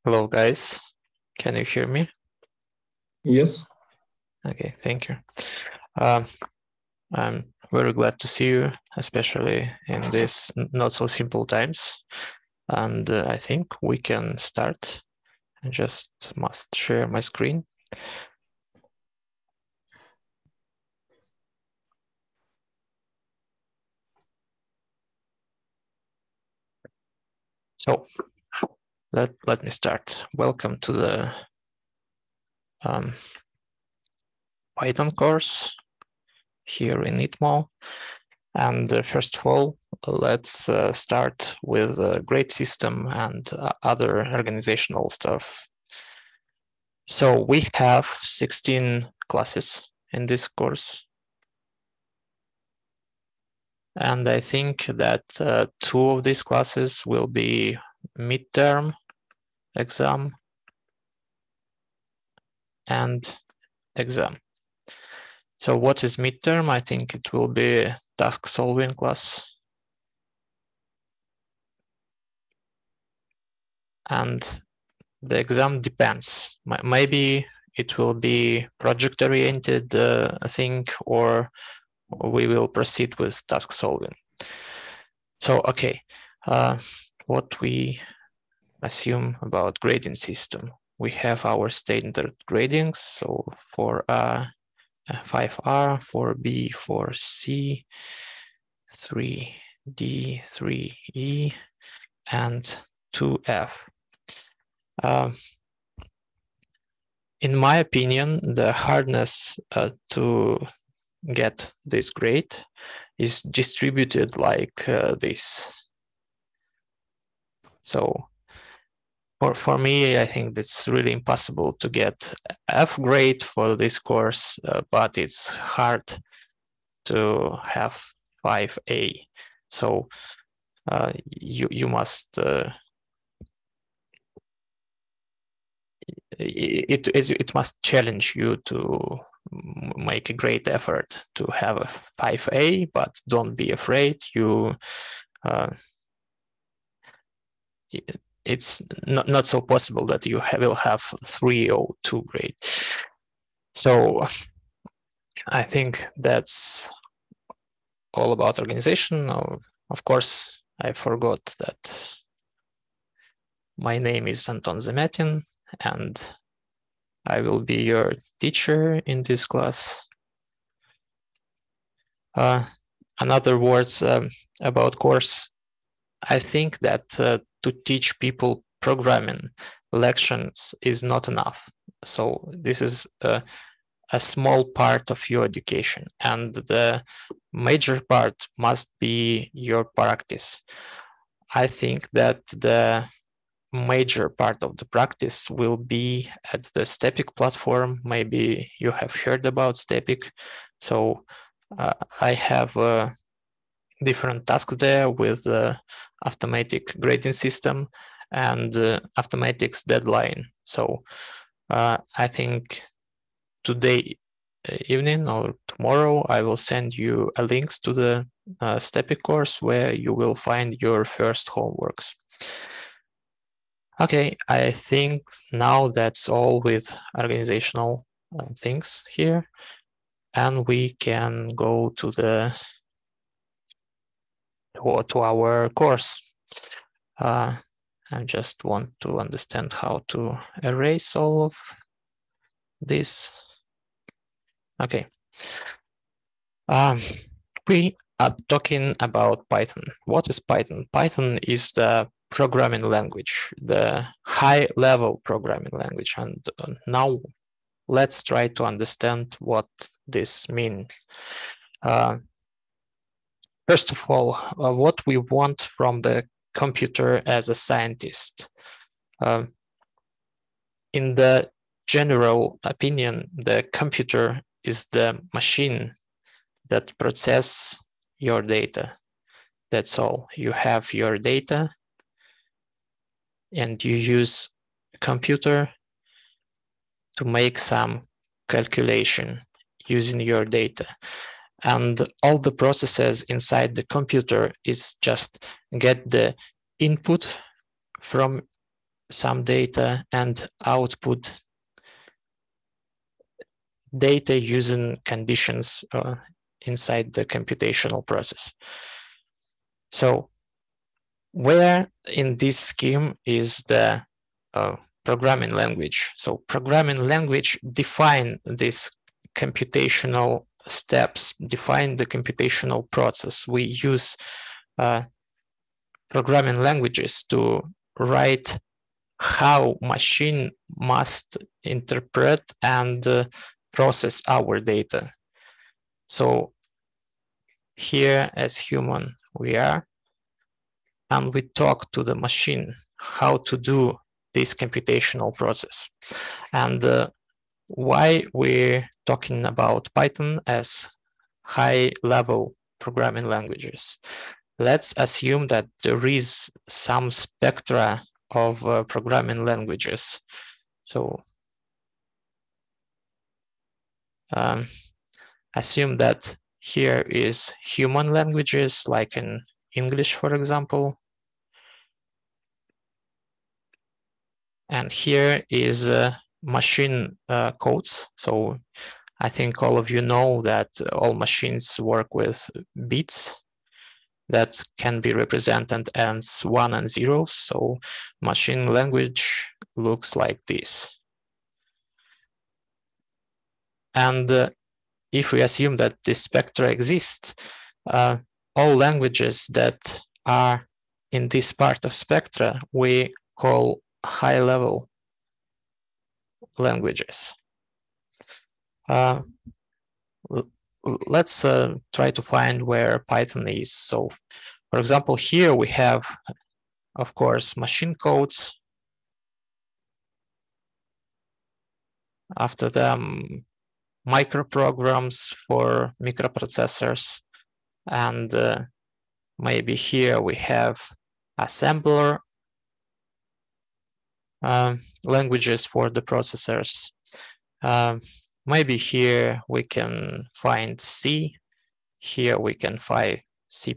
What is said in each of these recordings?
Hello, guys. Can you hear me? Yes. Okay, thank you. I'm very glad to see you, especially in these not so simple times. And I think we can start. I just must share my screen. So let me start. Welcome to the Python course here in ITMO. And first of all, let's start with a grade system and other organizational stuff. So we have 16 classes in this course. And I think that 2 of these classes will be midterm exam and exam. So what is midterm? I think it will be task solving class. And the exam depends. Maybe it will be project oriented thing, or we will proceed with task solving. So, okay, what we assume about grading system. We have our standard gradings. So for 5R, 4B, 4C, 3D, 3E, and 2F. In my opinion, the hardness to get this grade is distributed like this. So for me, I think it's really impossible to get F grade for this course, but it's hard to have 5A. So you must it must challenge you to make a great effort to have a 5A, but don't be afraid. It's not so possible that you will have 3 or 2 grade. So I think that's all about organization. Of course, I forgot that my name is Anton Zamyatin, and I will be your teacher in this class. Another words about course. I think that to teach people programming lections is not enough. So this is a small part of your education, and the major part must be your practice. I think that the major part of the practice will be at the Stepic platform. Maybe you have heard about Stepic. So I have different tasks there with the automatic grading system and automatics deadline. So I think today evening or tomorrow I will send you a links to the Stepic course where you will find your first homeworks. Okay, I think now that's all with organizational things here, and we can go to our course. I just want to understand how to erase all of this. Okay. We are talking about Python. What is Python? Python is the programming language, the high-level programming language. And now let's try to understand what this means. First of all, what we want from the computer as a scientist. In the general opinion, the computer is the machine that processes your data. That's all. You have your data and you use a computer to make some calculation using your data. And all the processes inside the computer is just get the input from some data and output data using conditions inside the computational process. So where in this scheme is the programming language? So programming language define these computational steps, define the computational process. We use programming languages to write how machine must interpret and process our data. So here as human we are, and we talk to the machine how to do this computational process. And why we're talking about Python as high-level programming languages? Let's assume that there is some spectra of programming languages. So assume that here is human languages, like in English, for example. And here is machine codes. So I think all of you know that all machines work with bits that can be represented as 1 and 0. So machine language looks like this. And if we assume that this spectra exists, all languages that are in this part of spectra we call high-level languages. Let's try to find where Python is. So, for example, here we have, of course, machine codes. After them, microprograms for microprocessors. And maybe here we have assembler languages for the processors. Maybe here we can find C. Here we can find C++.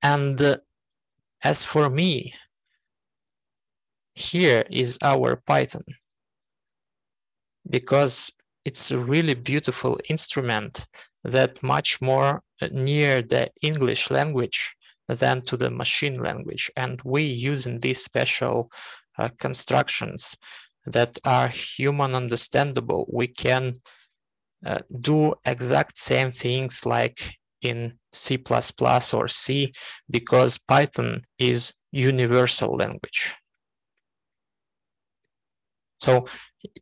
And as for me, here is our Python, because it's a really beautiful instrument that much more near the English language than to the machine language. And we using these special constructions that are human understandable. We can do exact same things like in C++ or C, because Python is universal language. So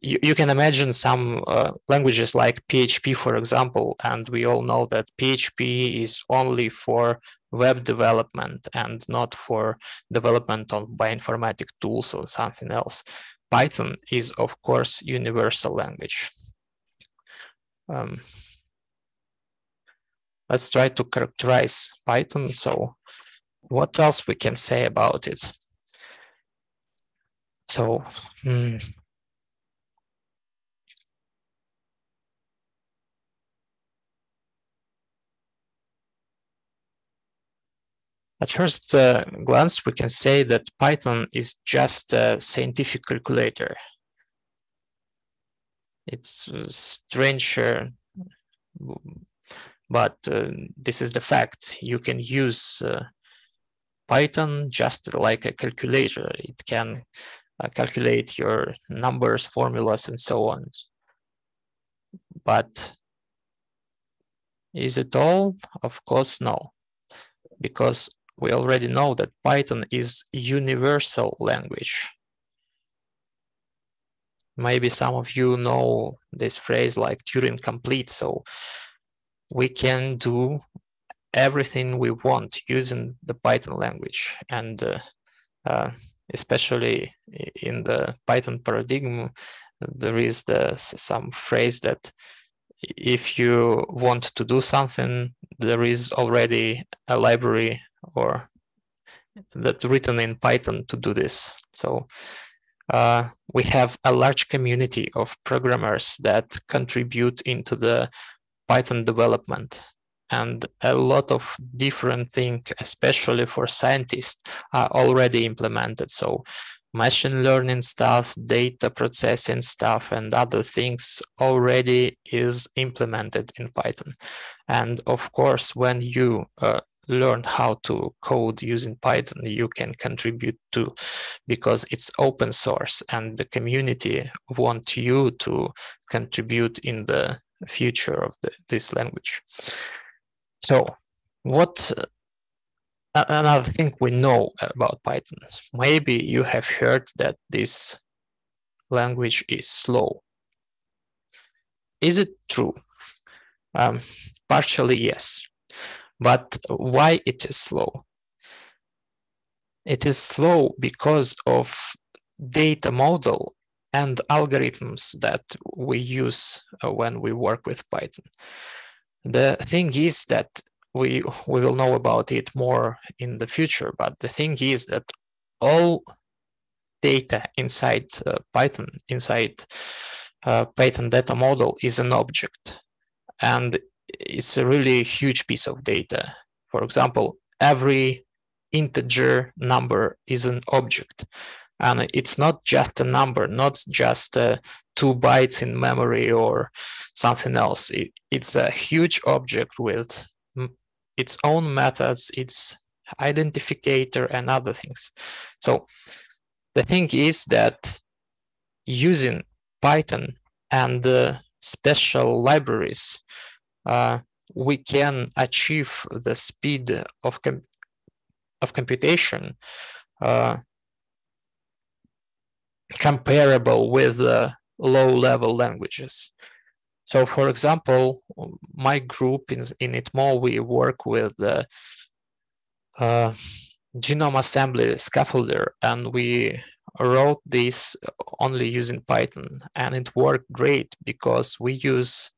you can imagine some languages like PHP, for example, and we all know that PHP is only for web development and not for development of bioinformatic tools or something else. Python is, of course, universal language. Let's try to characterize Python. So what else we can say about it? So at first glance, we can say that Python is just a scientific calculator. It's strange, but this is the fact. You can use Python just like a calculator. It can calculate your numbers, formulas, and so on. But is it all? Of course, no, because we already know that Python is universal language. Maybe some of you know this phrase like Turing complete. So we can do everything we want using the Python language. And especially in the Python paradigm, there is some phrase that if you want to do something, there is already a library or that's written in Python to do this. So we have a large community of programmers that contribute into the Python development. and a lot of different things, especially for scientists, are already implemented. So machine learning stuff, data processing stuff, and other things already is implemented in Python. And of course, when you learn how to code using Python, you can contribute too, because it's open source and the community want you to contribute in the future of this language. So what another thing we know about Python, maybe you have heard that this language is slow. Is it true? Partially yes, but why it is slow? It is slow because of data model and algorithms that we use when we work with Python. The thing is that we will know about it more in the future, but the thing is that all data inside Python, inside Python data model is an object, and it's a really huge piece of data. For example, every integer number is an object, and it's not just a number, not just 2 bytes in memory or something else. It's a huge object with its own methods, its identifier, and other things. So the thing is that using Python and special libraries, we can achieve the speed of computation comparable with low-level languages. So, for example, my group in ITMO, we work with the genome assembly scaffolder, and we wrote this only using Python, and it worked great because we use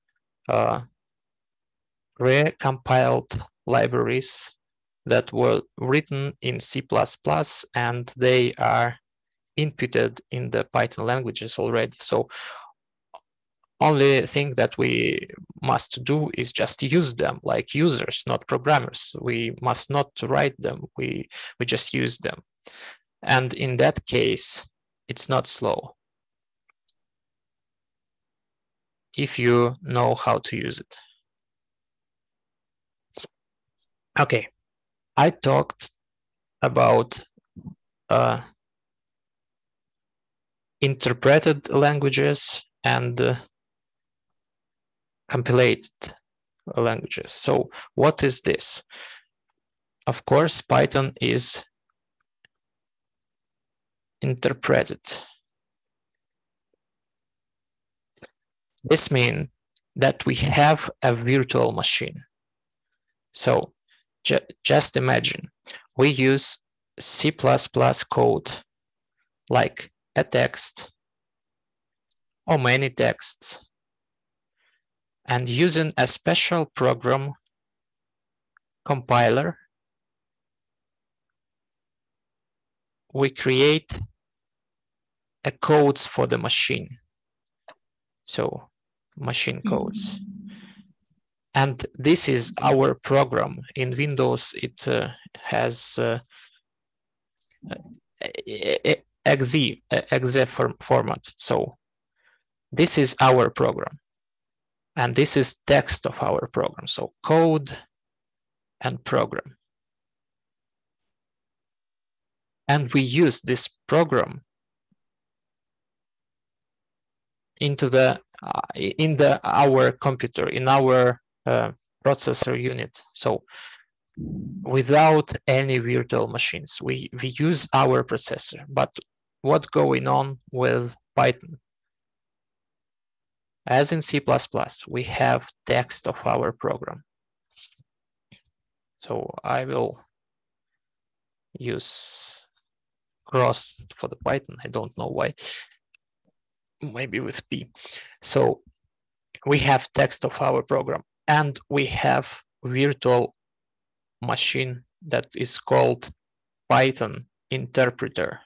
recompiled libraries that were written in C++, and they are inputted in the Python languages already. So only thing that we must do is just use them like users, not programmers. We must not write them, we just use them. And in that case, it's not slow if you know how to use it. Okay, I talked about interpreted languages and compiled languages. So what is this? Of course, Python is interpreted. This means that we have a virtual machine. So just imagine we use C++ code like a text or many texts, and using a special program compiler, we create a codes for the machine. So machine codes. And this is our program. In Windows, it has exe format. So this is our program. And this is text of our program. So code and program. And we use this program into our computer, in our processor unit. So without any virtual machines, we use our processor. But what's going on with Python? As in C++, we have text of our program. So I will use cross for the Python. I don't know why. Maybe with P. So we have text of our program, and we have virtual machine that is called Python interpreter.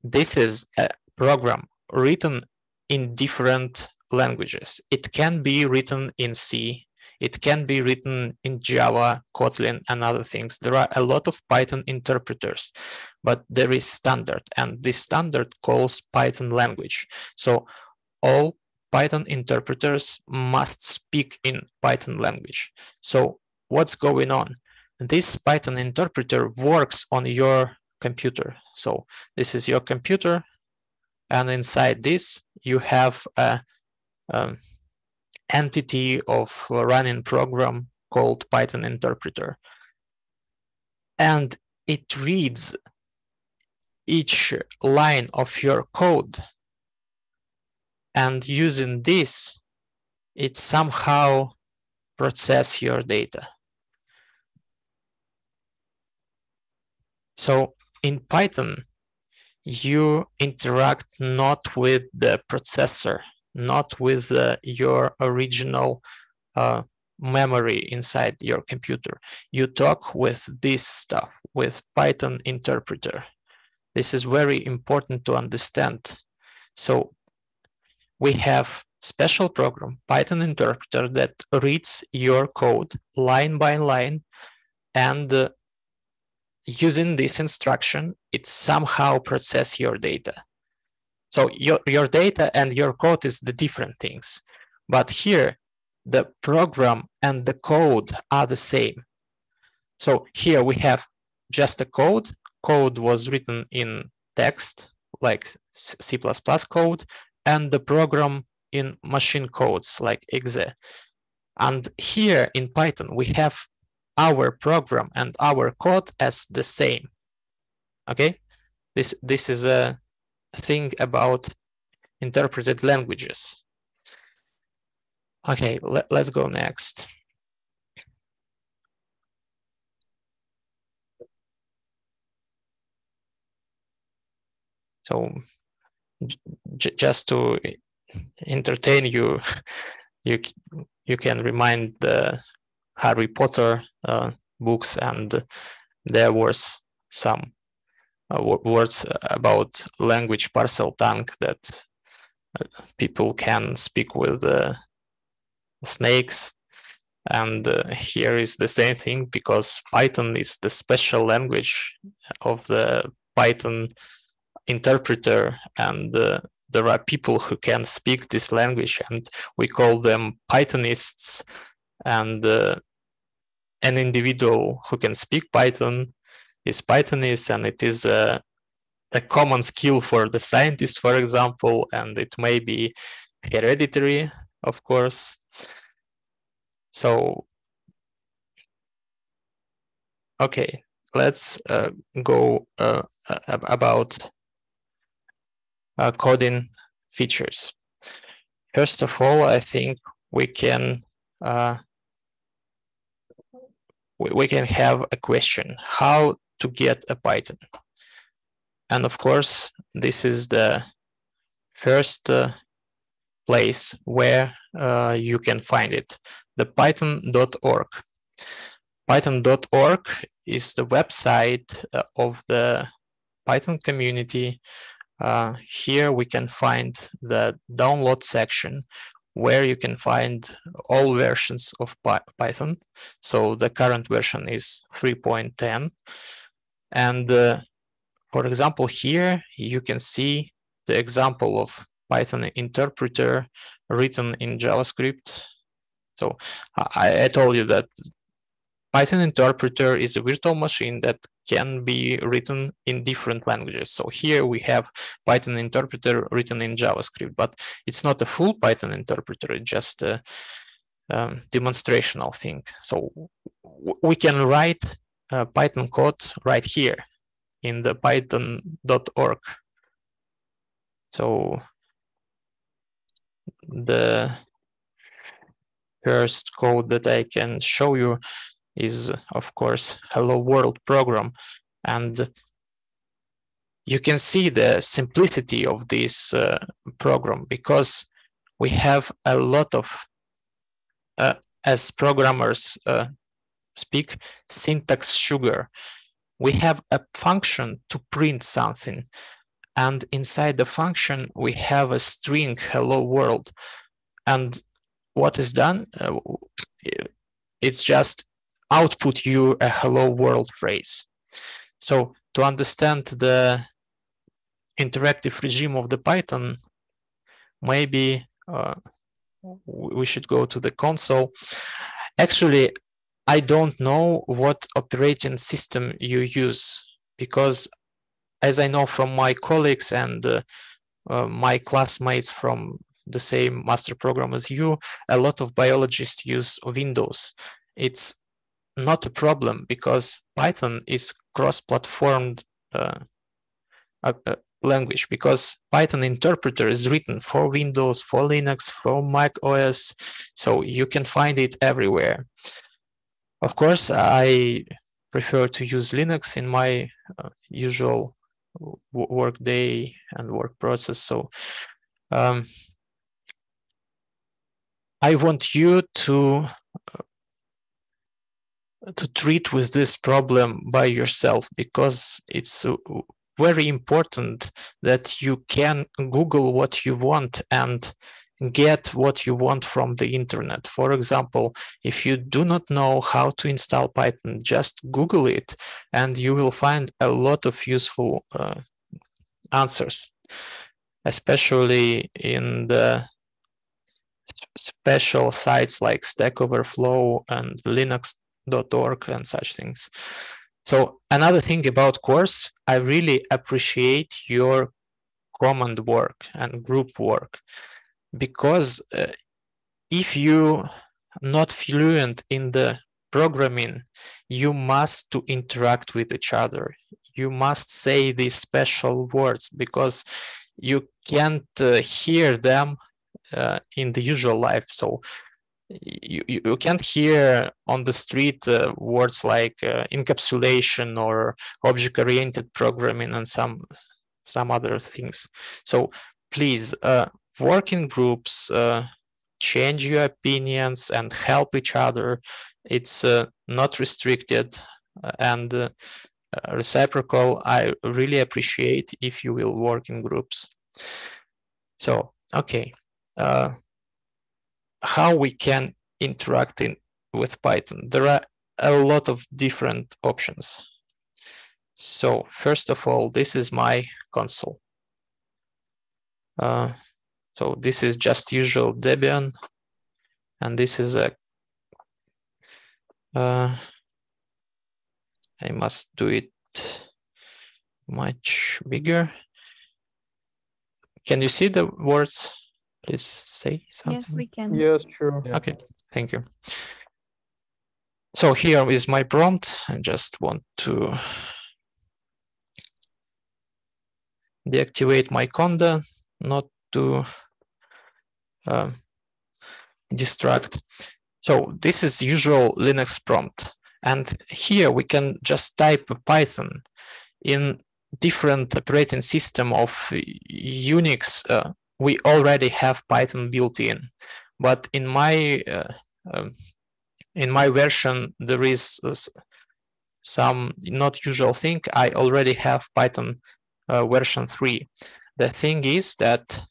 This is a program written in different languages. It can be written in C, it can be written in Java, Kotlin, and other things. There are a lot of Python interpreters, but there is standard, and this standard calls Python language. So all Python interpreters must speak in Python language. So what's going on? This Python interpreter works on your computer. So this is your computer, and inside this you have a entity of a running program called Python interpreter, and it reads each line of your code, and using this it somehow processes your data. So in Python you interact not with the processor, not with your original memory inside your computer. You talk with this stuff, with Python interpreter. This is very important to understand. So we have special program, Python interpreter, that reads your code line by line, and using this instruction, it somehow processes your data. So your data and your code is the different things. But here, the program and the code are the same. So here we have just a code. Code was written in text, like C++ code, and the program in machine codes, like exe. And here in Python, we have our program and our code as the same. Okay, this is a thing about interpreted languages. Okay, let's go next. So just to entertain you, you can remind the Harry Potter books, and there was some words about language parcel tongue that people can speak with snakes. And here is the same thing, because Python is the special language of the Python interpreter, and there are people who can speak this language, and we call them Pythonists. And an individual who can speak Python is Pythonist, and it is a common skill for the scientists, for example, and it may be hereditary, of course. So, okay, let's go about coding features. First of all, I think we can have a question: how to get a Python? And of course, this is the first place where you can find it, the python.org. Python.org is the website of the Python community. Here we can find the download section, where you can find all versions of Python. So the current version is 3.10. And for example, here you can see the example of Python interpreter written in JavaScript. So I told you that Python interpreter is a virtual machine that can be written in different languages. So here we have Python interpreter written in JavaScript, but it's not a full Python interpreter, it's just a demonstrational thing. So we can write Python code right here in the python.org. So the first code that I can show you is, of course, Hello World program. And you can see the simplicity of this program, because we have a lot of, as programmers speak, syntax sugar. We have a function to print something, and inside the function we have a string hello world, And what is done? It's just output you a hello world phrase. So to understand the interactive regime of the Python, maybe we should go to the console. Actually, I don't know what operating system you use, because as I know from my colleagues and my classmates from the same master program as you, a lot of biologists use Windows. It's not a problem because Python is cross-platform language, because Python interpreter is written for Windows, for Linux, for Mac OS, so you can find it everywhere. Of course, I prefer to use Linux in my usual work day and work process. So I want you to treat with this problem by yourself, because it's very important that you can Google what you want and get what you want from the internet. For example, if you do not know how to install Python, just Google it and you will find a lot of useful answers, especially in the special sites like Stack Overflow and Linux.org and such things. So another thing about course, I really appreciate your command work and group work, because if you're not fluent in the programming, you must to interact with each other. You must say these special words, because you can't hear them in the usual life. So you can't hear on the street words like encapsulation or object-oriented programming and some other things. So please work in groups, change your opinions and help each other. It's not restricted and reciprocal. I really appreciate if you will work in groups. So, okay. How we can interact with Python? There are a lot of different options. So first of all, this is my console. So this is just usual Debian, and this is a I must do it much bigger. Can you see the words? Please say something. Yes, we can. Yes, sure. Okay, thank you. So here is my prompt. I just want to deactivate my conda, not to distract. So this is usual Linux prompt. And here we can just type Python. In different operating system of Unix, we already have Python built in. But in my version, there is some not usual thing. I already have Python version 3. The thing is that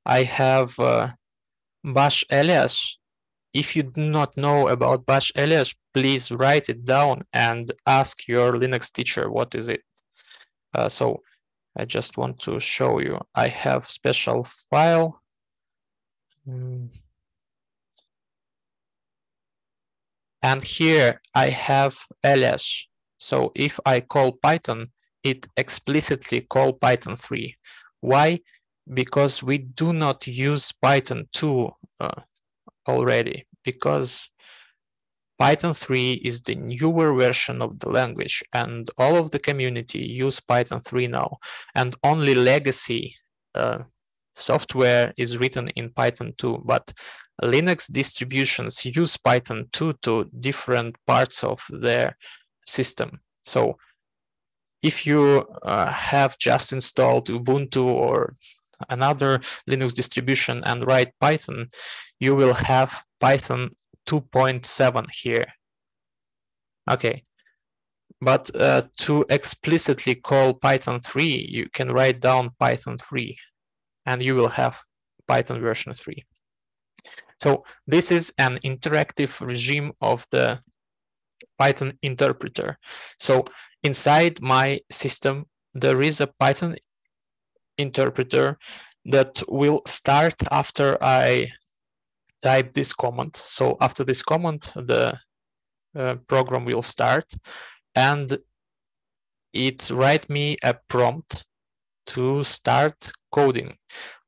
I have bash alias. If you do not know about bash alias, please write it down and ask your Linux teacher what is it. So I just want to show you. I have special file. And here I have alias. So if I call Python, it explicitly call Python 3. Why? Because we do not use Python 2 already, because Python 3 is the newer version of the language, and all of the community use Python 3 now, and only legacy software is written in Python 2, but Linux distributions use Python 2 to different parts of their system. So if you have just installed Ubuntu or another Linux distribution and write Python, you will have Python 2.7 here. Okay, but to explicitly call Python 3, you can write down Python 3 and you will have Python version 3. So this is an interactive regime of the Python interpreter. So inside my system, there is a Python interpreter that will start after I type this command. So after this command, the program will start, and it write me a prompt to start coding,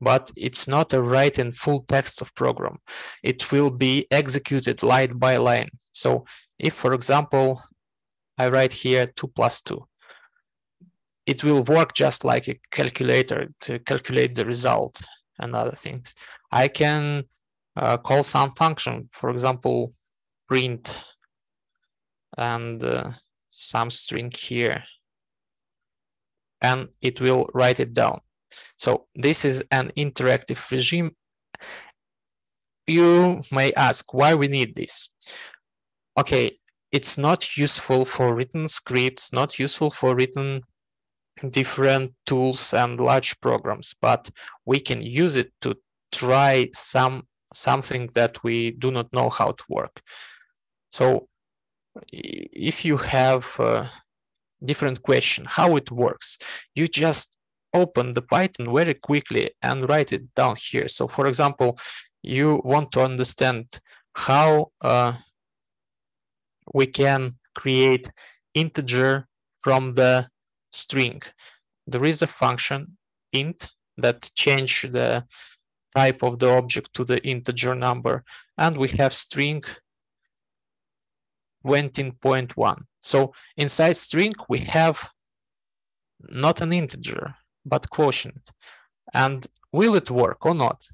but it's not a write in full text of program. It will be executed line by line. So if, for example, I write here 2 + 2, it will work just like a calculator to calculate the result and other things. I can call some function, for example, print and some string here, and it will write it down. So this is an interactive regime. You may ask why we need this. Okay, it's not useful for written scripts, not useful for written different tools and large programs, but we can use it to try something that we do not know how to work. So if you have a different question how it works, you just open the Python very quickly and write it down here. So for example, you want to understand how we can create integer from the string. There is a function int that change the type of the object to the integer number, and we have string 20.1. So inside string we have not an integer but quotient. And will it work or not?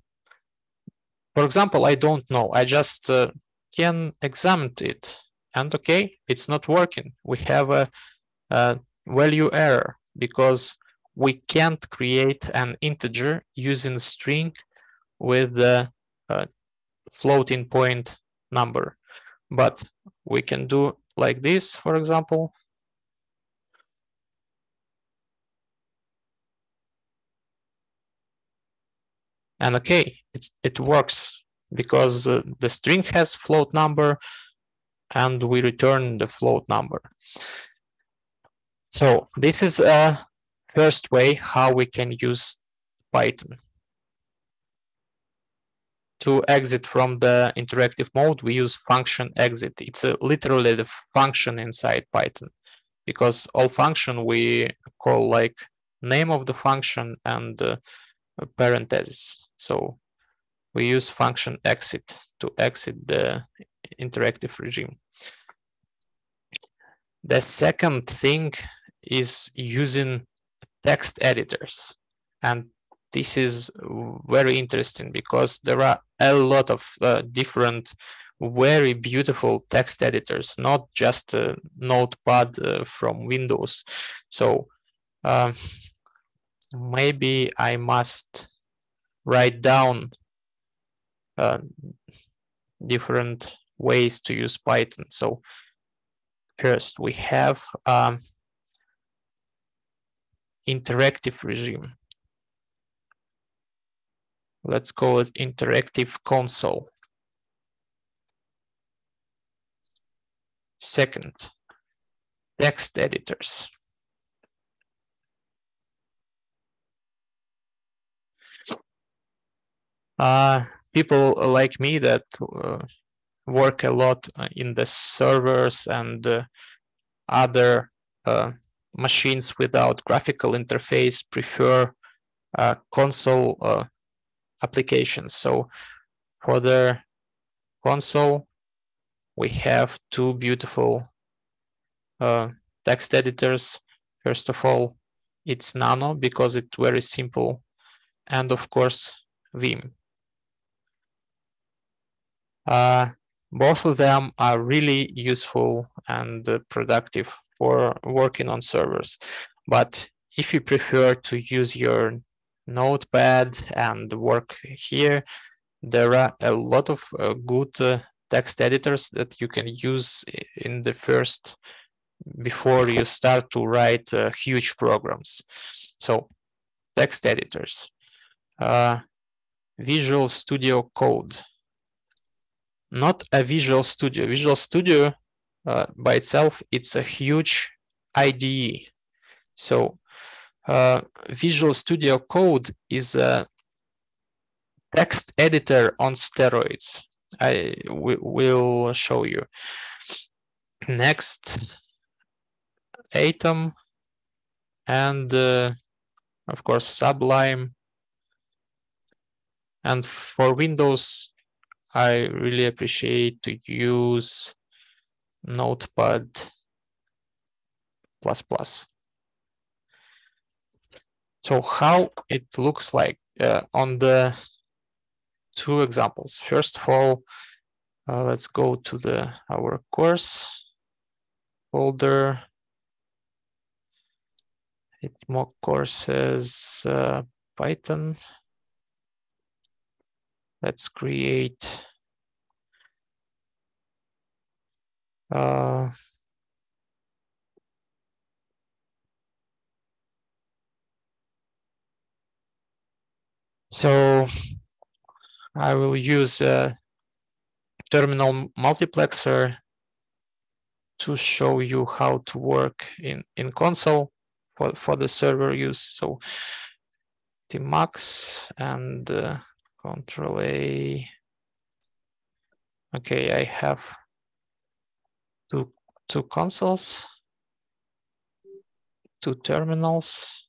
For example, I don't know. I just can examine it, and okay, it's not working. We have a value error because we can't create an integer using string with the floating point number. But we can do like this, for example. And okay, it works because the string has float number and we return the float number. So this is a first way how we can use Python. To exit from the interactive mode, we use function exit. It's literally the function inside Python, because all function we call like name of the function and parentheses. So we use function exit to exit the interactive regime. The second thing is using text editors. And this is very interesting because there are a lot of different very beautiful text editors, not just a notepad from Windows. So maybe I must write down different ways to use Python. So first we have interactive regime. Let's call it interactive console. Second, text editors. People like me that work a lot in the servers and other machines without graphical interface prefer console applications. So for the console, we have two beautiful text editors. First of all, it's Nano because it's very simple, and of course Vim. Both of them are really useful and productive for working on servers. But if you prefer to use your notepad and work here, there are a lot of good text editors that you can use in the first, before you start to write huge programs. So text editors, Visual Studio Code. not a Visual Studio. Visual Studio by itself, it's a huge IDE. So Visual Studio Code is a text editor on steroids. I will show you. Next, Atom, and of course Sublime. And for Windows, I really appreciate to use Notepad++. So how it looks like on the two examples. First of all, let's go to our course folder. ITMO courses, Python. Let's create so I will use a terminal multiplexer to show you how to work in console for the server use. So Tmax and Control A. Okay, I have two consoles, two terminals.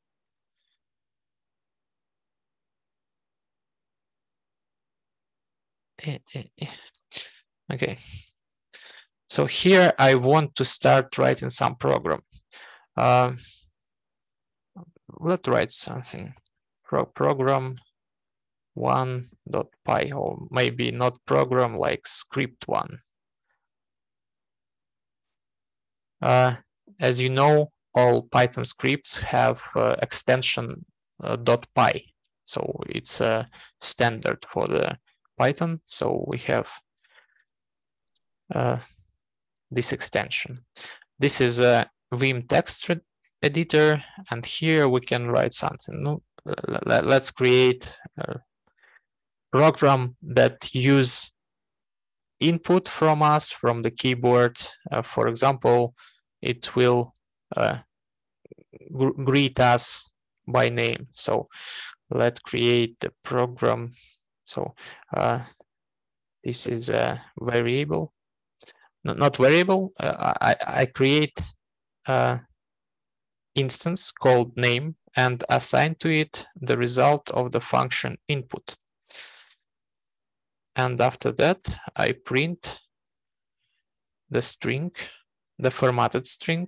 Okay, so here I want to start writing some program. Let's write something. Program 1.py, or maybe not program, like script 1. As you know, all Python scripts have extension .py, so it's a standard for the Python. So we have this extension. This is a Vim text editor, and here we can write something. Let's create a program that use input from us from the keyboard. For example, it will greet us by name. So let's create the program. So this is a variable, not variable. I create an instance called name and assign to it the result of the function input. And after that, I print the string, the formatted string.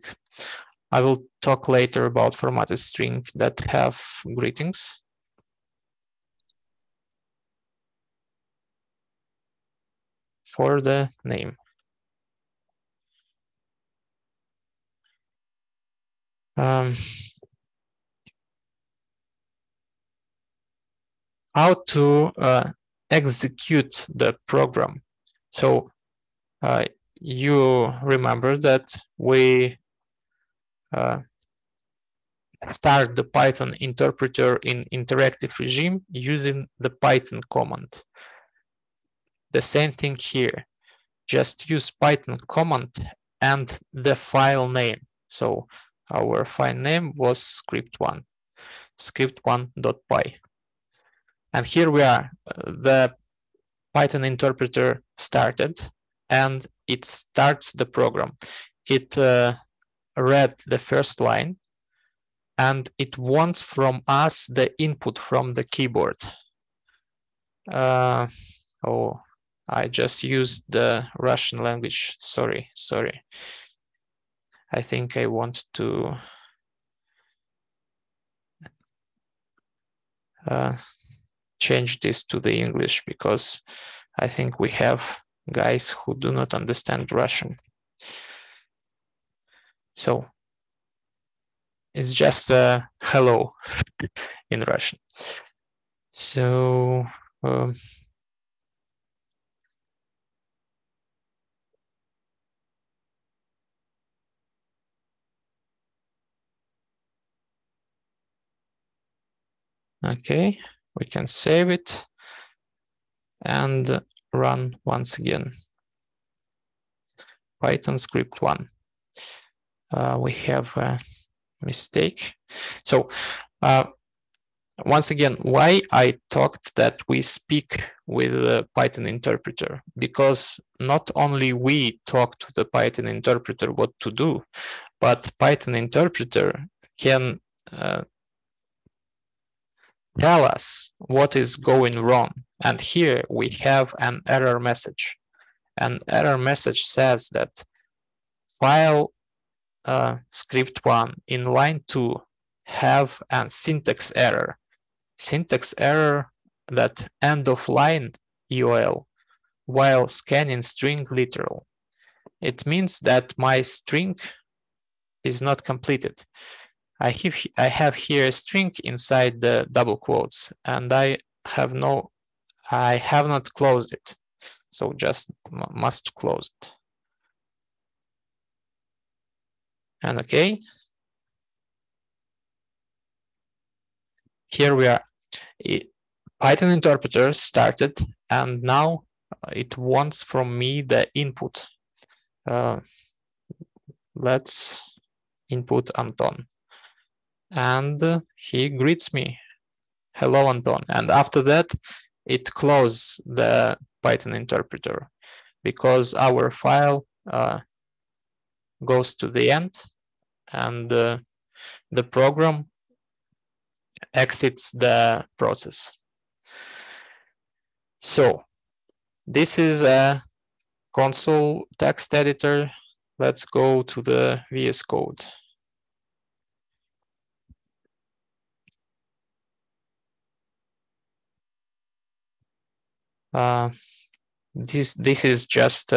I will talk later about formatted string that have greetings. For the name. How to execute the program. So you remember that we start the Python interpreter in interactive regime using the Python command. The same thing here. Just use Python command and the file name. So our file name was script1, script1.py. And here we are. The Python interpreter started, and it starts the program. It read the first line, and it wants from us the input from the keyboard. Oh, I just used the Russian language. Sorry. I think I want to change this to the English, because I think we have guys who do not understand Russian. So it's just a hello in Russian. So okay, we can save it and run once again. Python script 1. We have a mistake. So once again, why I talked that we speak with the Python interpreter? Because not only we talk to the Python interpreter what to do, but Python interpreter can tell us what is going wrong. And here we have an error message. An error message says that file script 1 in line 2 have a syntax error. Syntax error that end of line UL while scanning string literal. It means that my string is not completed. I have here a string inside the double quotes, and I have not closed it. So just must close it. And okay. Here we are. Python interpreter started, and now it wants from me the input. Let's input Anton. And he greets me. Hello, Anton. And after that, it closes the Python interpreter because our file goes to the end and the program exits the process. So this is a console text editor. Let's go to the VS Code. This is just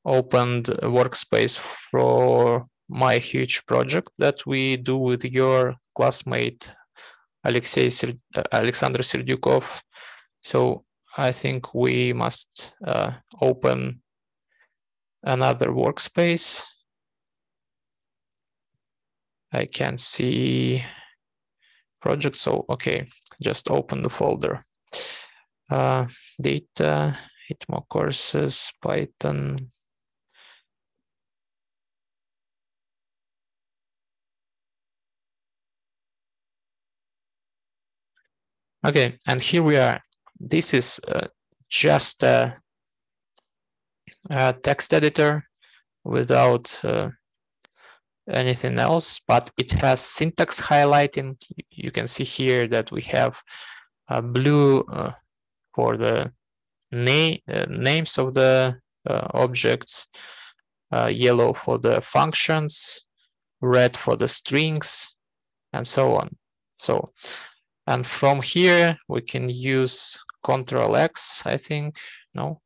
opened workspace for my huge project that we do with your classmate Alexander Serdyukov. So I think we must open another workspace. I can see project. So okay, just open the folder. Data, ITMO courses, Python. Okay, and here we are. This is just a text editor without anything else, but it has syntax highlighting. You can see here that we have blue for the names of the objects, yellow for the functions, red for the strings, and so on. So, and from here we can use Control X, I think, no?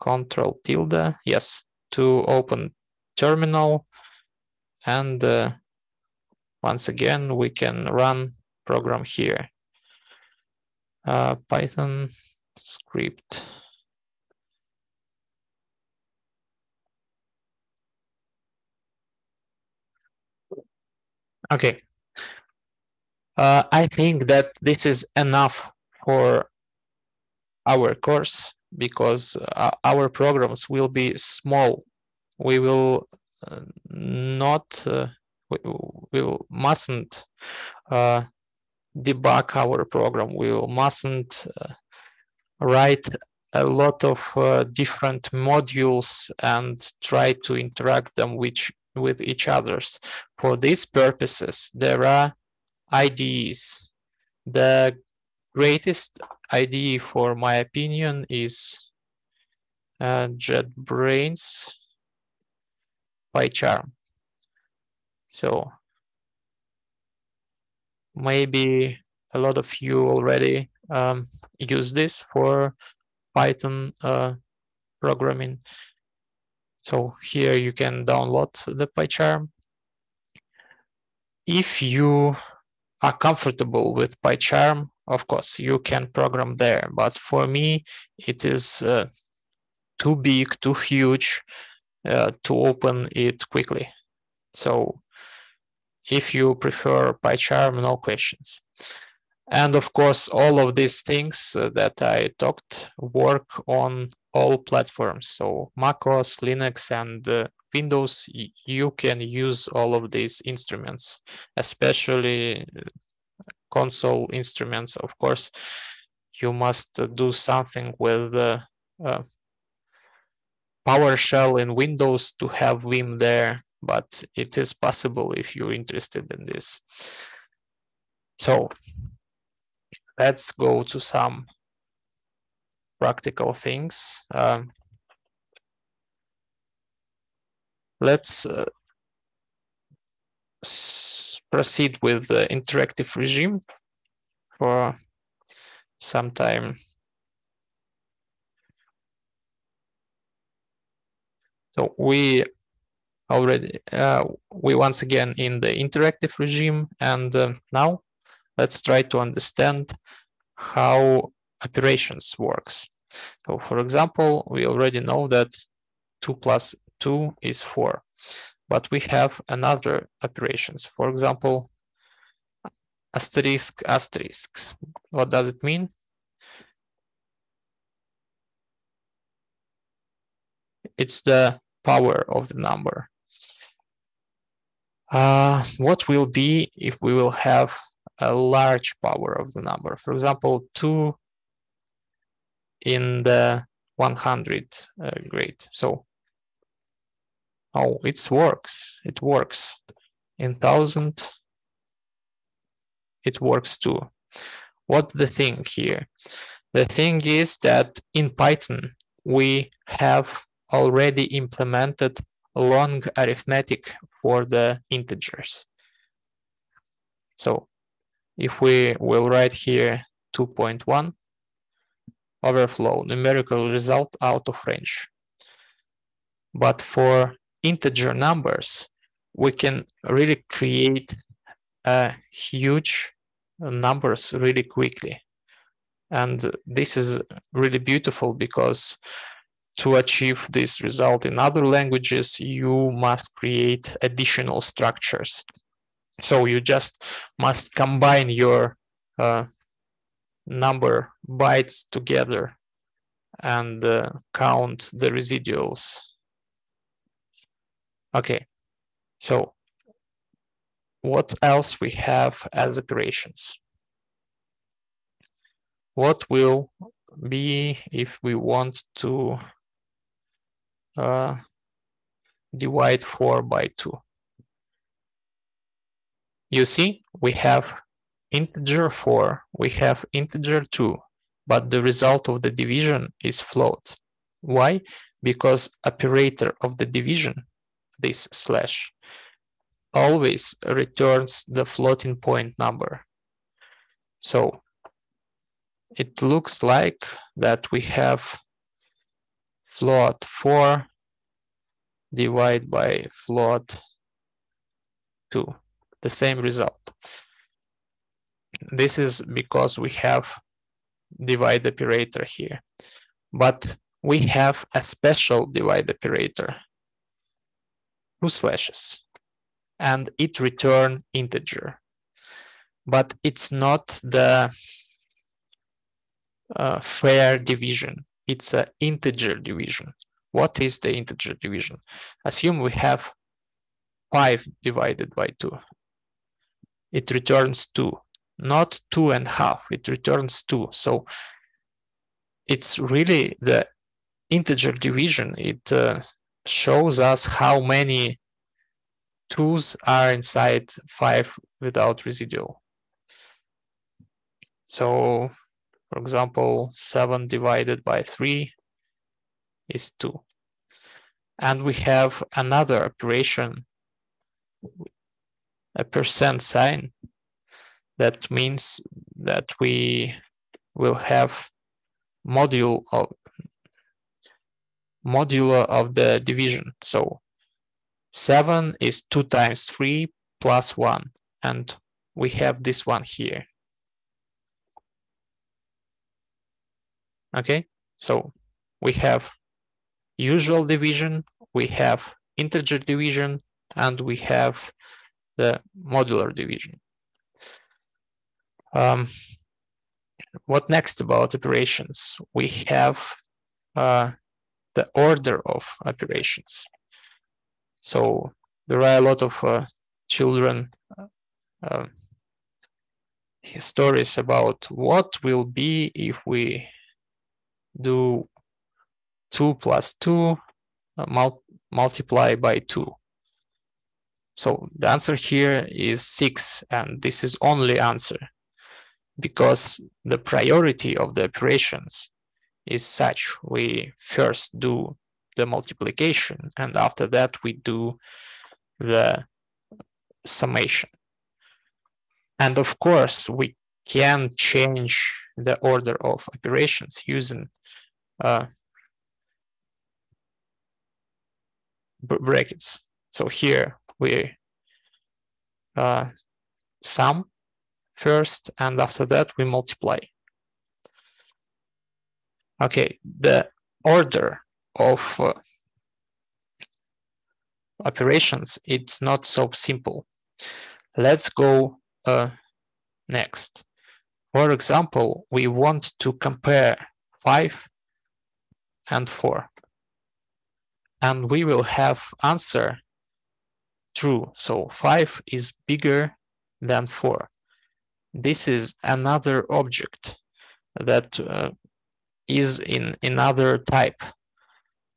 Control tilde, yes, to open terminal. And once again, we can run program here. Python script. Okay. I think that this is enough for our course because our programs will be small. We will mustn't debug our program. We mustn't write a lot of different modules and try to interact them with each others. For these purposes, there are IDEs. The greatest IDE, for my opinion, is JetBrains PyCharm. So maybe a lot of you already use this for Python programming. So here you can download the PyCharm. If you are comfortable with PyCharm, of course, you can program there. But for me, it is too big, too huge to open it quickly. So if you prefer PyCharm, no questions. And of course, all of these things that I talked work on all platforms. So macOS, Linux, and Windows, you can use all of these instruments, especially console instruments. Of course, you must do something with PowerShell in Windows to have Vim there, but it is possible if you're interested in this. So let's go to some practical things. Let's proceed with the interactive regime for some time. So we already, we once again in the interactive regime, and now let's try to understand how operations works. So for example, we already know that 2 plus 2 is 4, but we have another operations. For example, asterisk, asterisk. What does it mean? It's the power of the number. What will be if we will have a large power of the number? For example, 2 in the 100 grade. So, oh, it works. It works. In 1000, it works too. What's the thing here? The thing is that in Python, we have already implemented long arithmetic for the integers. So if we will write here 2.1, overflow, numerical result out of range. But for integer numbers, we can really create huge numbers really quickly. And this is really beautiful because to achieve this result in other languages, you must create additional structures. So you just must combine your number bytes together and count the residuals. Okay, so what else we have as operations? What will be if we want to divide 4 by 2? You see, we have integer 4, we have integer 2, but the result of the division is float. Why? Because operator of the division, this slash, always returns the floating point number. So it looks like that we have float 4 divided by float 2, the same result. This is because we have divide operator here, but we have a special divide operator, 2 slashes, and it return integer, but it's not the fair division, it's an integer division. What is the integer division? Assume we have 5 divided by 2. It returns 2, not 2.5, it returns 2. So it's really the integer division. It shows us how many 2's are inside 5 without residual. So, for example, 7 divided by 3 is 2. And we have another operation, a percent sign. That means that we will have modulo of the division. So 7 is 2 times 3 plus 1, and we have this one here. Okay, so we have usual division, we have integer division, and we have the modular division. what next about operations? We have the order of operations. So there are a lot of children stories about what will be if we do 2 plus 2 multiply by 2. So the answer here is 6, and this is only answer because the priority of the operations is such. We first do the multiplication, and after that we do the summation. And of course, we can change the order of operations using brackets. So here we sum first, and after that we multiply. Okay, the order of operations, it's not so simple. Let's go next. For example, we want to compare 5 and 4. And we will have answer true. So 5 is bigger than 4. This is another object that is in another type.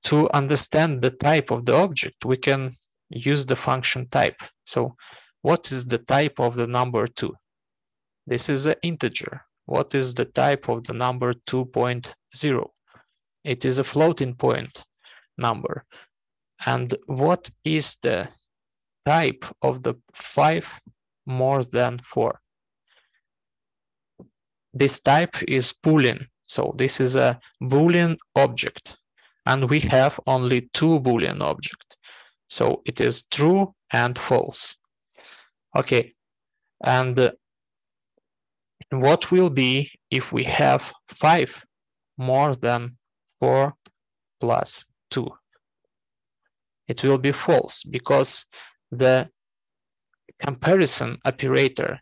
To understand the type of the object, we can use the function type. So what is the type of the number 2? This is an integer. What is the type of the number 2.0? It is a floating point number. And what is the type of the 5 more than 4? This type is Boolean. So this is a Boolean object. And we have only 2 Boolean objects. So it is true and false. Okay. And what will be if we have 5 more than 4 plus 2? It will be false because the comparison operator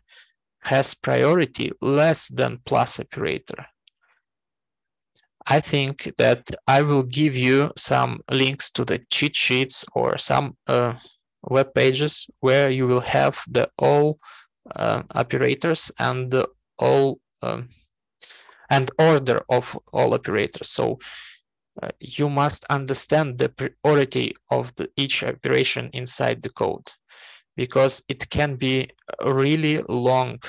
has priority less than plus operator. I think that I will give you some links to the cheat sheets or some web pages where you will have the all operators and the all and order of all operators. So you must understand the priority of each operation inside the code, because it can be really long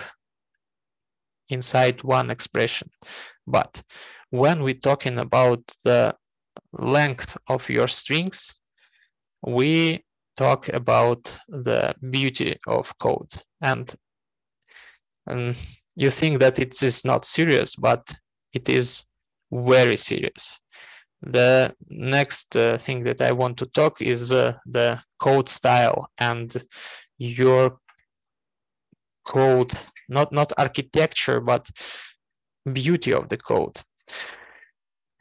inside one expression. But when we're talking about the length of your strings, we talk about the beauty of code. And you think that it is not serious, but it is very serious. The next thing that I want to talk is the code style and your code, not architecture, but beauty of the code.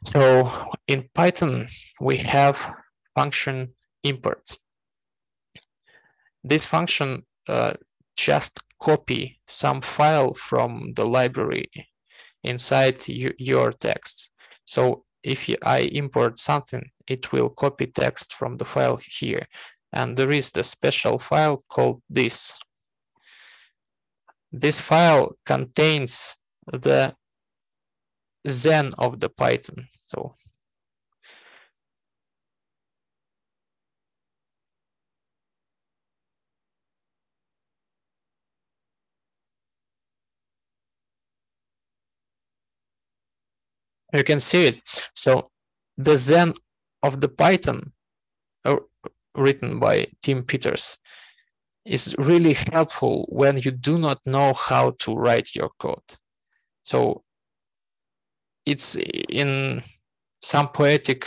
So in Python, we have function import. This function just copy some file from the library inside your text. So if I import something, it will copy text from the file here. And there is the special file called this. This file contains the Zen of the Python. So you can see it. So the Zen of the Python, written by Tim Peters, is really helpful when you do not know how to write your code. So it's in some poetic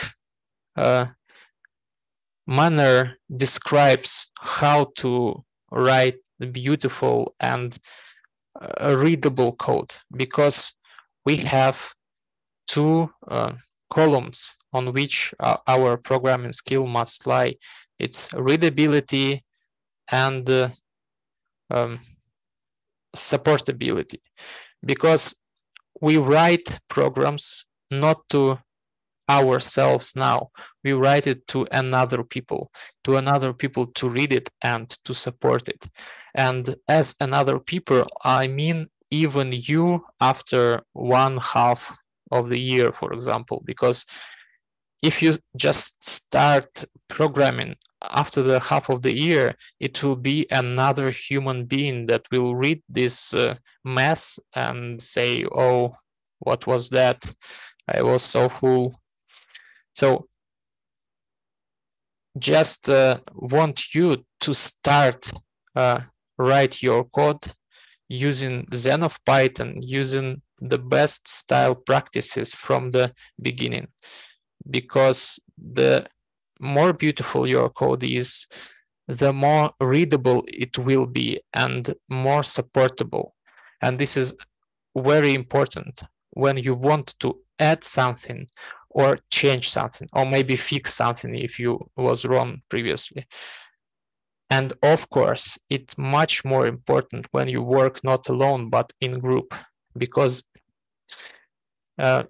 manner describes how to write beautiful and readable code, because we have 2 columns on which our programming skill must lie. It's readability and supportability, because we write programs not to ourselves now. We write it to another people to read it and to support it. And as another people, I mean even you after 1/2 of the year, for example, because if you just start programming after the half of the year, it will be another human being that will read this mess and say, oh, what was that? I was so full. So just want you to start write your code using Zen of Python, using the best style practices from the beginning, because the more beautiful your code is, the more readable it will be and more supportable. And this is very important when you want to add something or change something, or maybe fix something if you was wrong previously. And of course, it's much more important when you work not alone, but in group, because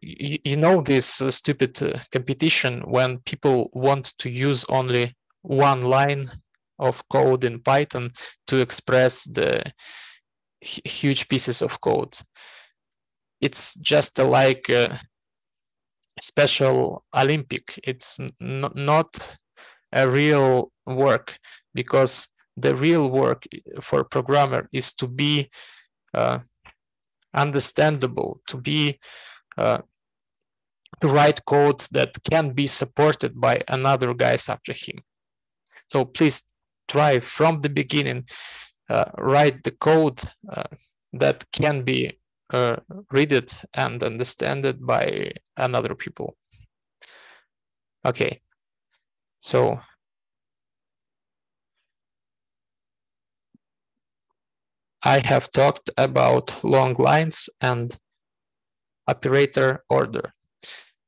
you know this stupid competition when people want to use only one line of code in Python to express the huge pieces of code. It's just like a special Olympic. It's not a real work, because the real work for a programmer is to be understandable, to be to write code that can be supported by another guys after him. So please try from the beginning, write the code that can be read it and understand it by another people. Okay, so I have talked about long lines and operator order.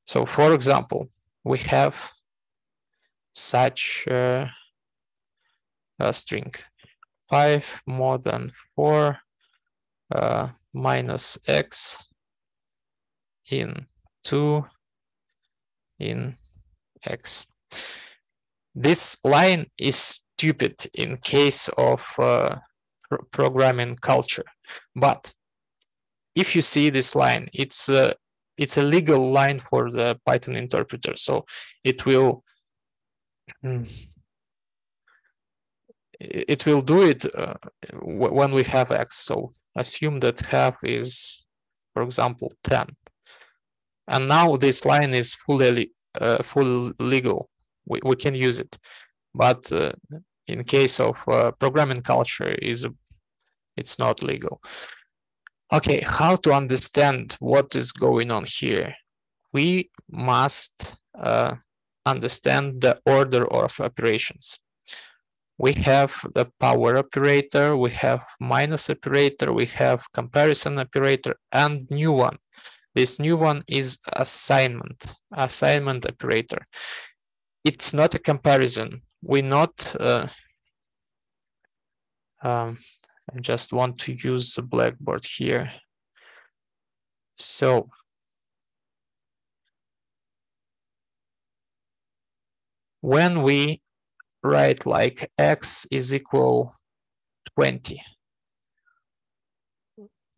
So for example, we have such a string 5 more than 4 minus x in 2 in x. This line is stupid in case of programming culture, but if you see this line, it's a legal line for the Python interpreter, so it will do it when we have x. So assume that half is, for example, 10, and now this line is fully legal. We can use it, but in case of programming culture, it's not legal. Okay, how to understand what is going on here? We must understand the order of operations. We have the power operator, we have minus operator, we have comparison operator, and new one. This new one is assignment operator. It's not a comparison. We not I just want to use the blackboard here. So when we write like x is equal 20,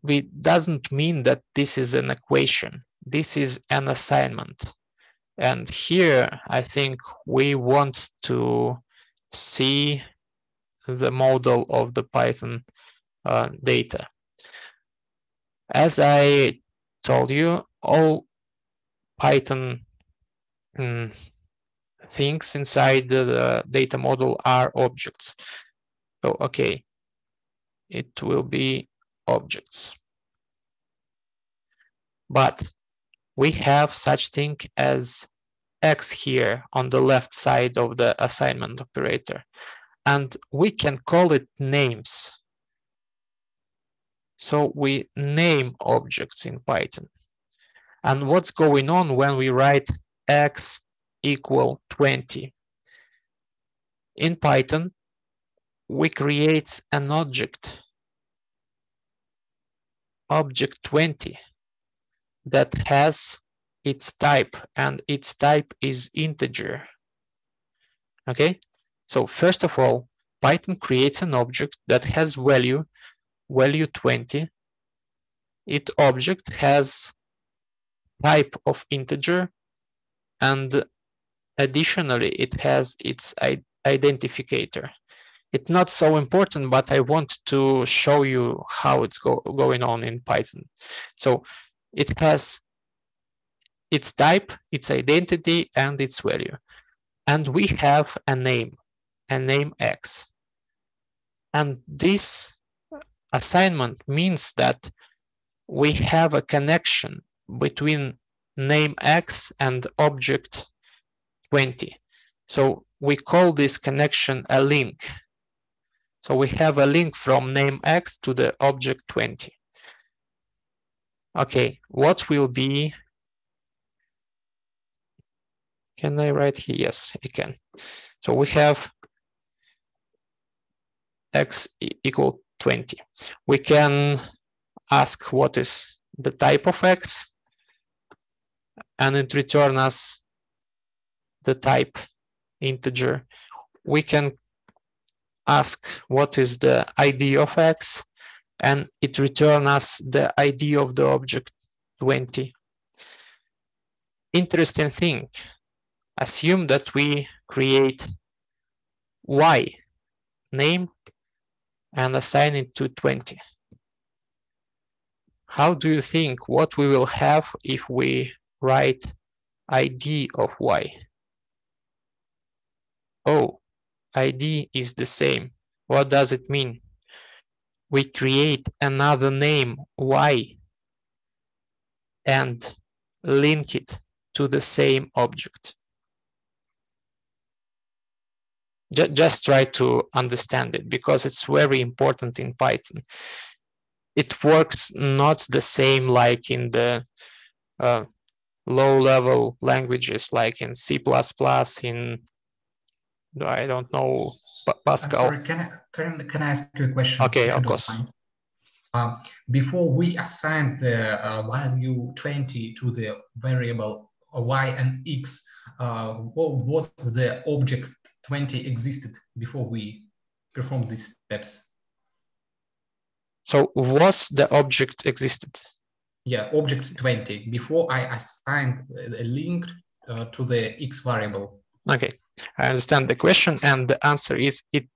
it doesn't mean that this is an equation. This is an assignment. And here, I think we want to see the model of the Python data. As I told you, all Python things inside the data model are objects. So, okay, it will be objects. But we have such thing as x here on the left side of the assignment operator, and we can call it names. So we name objects in Python. And what's going on when we write x equal 20? In Python, we create an object 20. that has its type, and its type is integer. Okay, so first of all, Python creates an object that has value 20. Its object has type of integer, and additionally, it has its identifier. It's not so important, but I want to show you how it's going on in Python. So it has its type, its identity, and its value. And we have a name X. And this assignment means that we have a connection between name X and object 20. So we call this connection a link. So we have a link from name X to the object 20. Okay, what will be? Can I write here? Yes, I can. So we have X equal 20. We can ask what is the type of X, and it returns us the type integer. We can ask what is the ID of X, and it returns us the ID of the object 20. Interesting thing, assume that we create Y name and assign it to 20. How do you think what we will have if we write ID of Y? Oh, ID is the same. What does it mean? We create another name Y and link it to the same object. Just try to understand it, because it's very important in Python. It works not the same like in the low-level languages, like in C++, in, I don't know, Pascal. I'm sorry, can I ask you a question? Okay, of course. Before we assigned the value 20 to the variable y and x, what was the object 20 existed before we performed these steps? So was the object existed? Yeah, object 20, before I assigned a link to the x variable. Okay, I understand the question, and the answer is it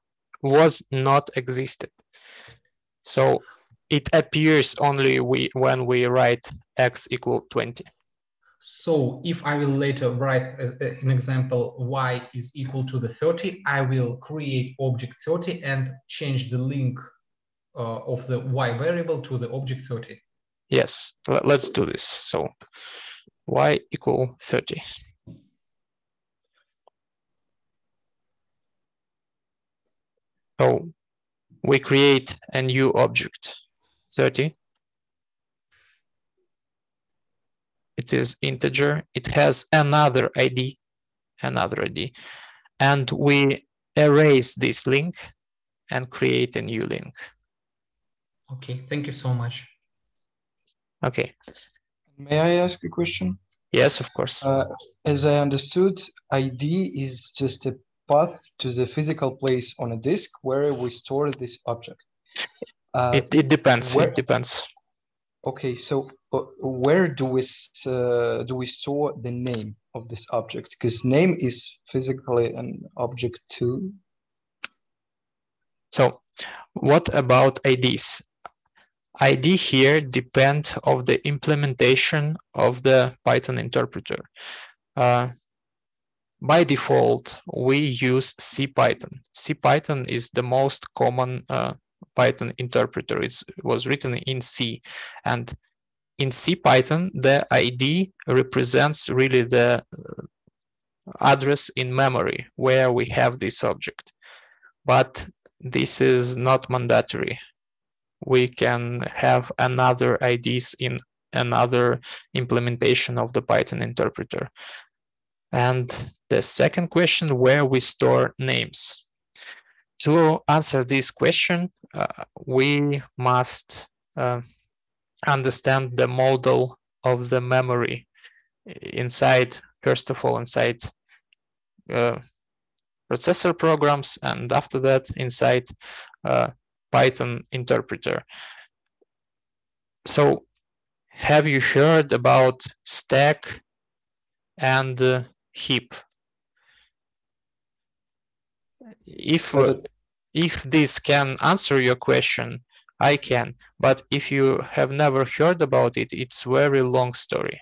was not existed. So it appears only when we write x equal 20. So if I will later write an example, y is equal to the 30, I will create object 30 and change the link of the y variable to the object 30. Yes, let's do this. So y equal 30. So we create a new object 30. It is integer. It has another ID, and we erase this link and create a new link. Okay, thank you so much. Okay. May I ask a question? Yes, of course. As I understood, ID is just a path to the physical place on a disk where we store this object. It depends. It depends. Okay, so where do we store the name of this object? Because name is physically an object too. So what about IDs? ID here depend of the implementation of the Python interpreter. By default, we use CPython. CPython is the most common Python interpreter. It was written in C, and in CPython, the ID represents really the address in memory where we have this object. But this is not mandatory. We can have another IDs in another implementation of the Python interpreter. And the second question, where we store names. To answer this question, we must understand the model of the memory inside, first of all, inside processor programs, and after that inside Python interpreter. So have you heard about stack and heap? If this can answer your question, I can. But if you have never heard about it, it's a very long story.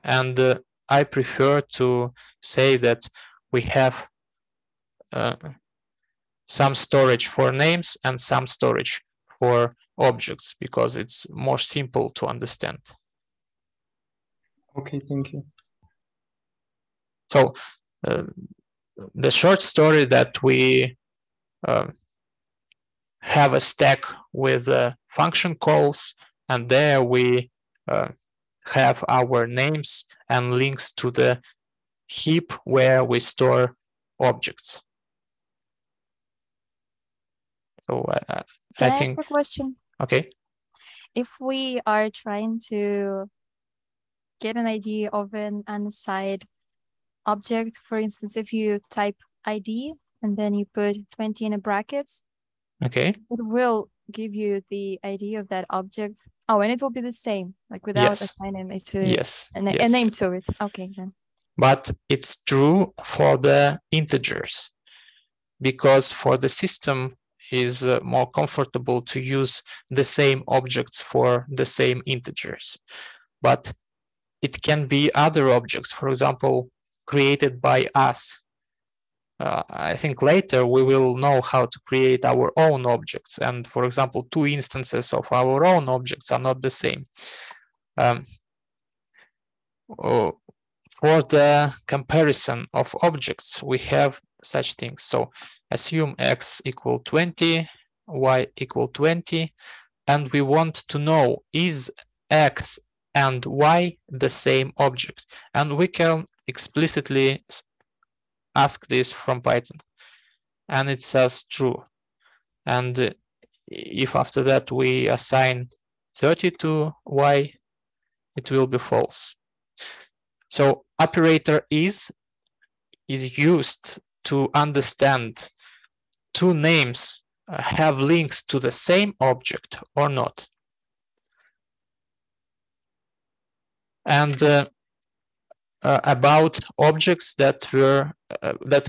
And I prefer to say that we have some storage for names and some storage for objects, because it's more simple to understand. Okay, thank you. So the short story that we have a stack with function calls, and there we have our names and links to the heap where we store objects. So Can I I think. ask a question? Okay. If we are trying to get an idea of an unassigned object, for instance, if you type ID and then you put 20 in a brackets, okay, it will give you the ID of that object. Oh, and it will be the same, like without assigning it to a name to it. Okay, then. But it's true for the integers, because for the system is more comfortable to use the same objects for the same integers. But it can be other objects, for example, created by us. I think later we will know how to create our own objects. And for example, two instances of our own objects are not the same. For the comparison of objects, we have such things. So assume x equal 20, y equal 20, and we want to know, is x and y the same object? And we can explicitly ask this from Python, and it says true. And if after that we assign 30 to y, it will be false. So operator is used to understand two names have links to the same object or not. And about objects that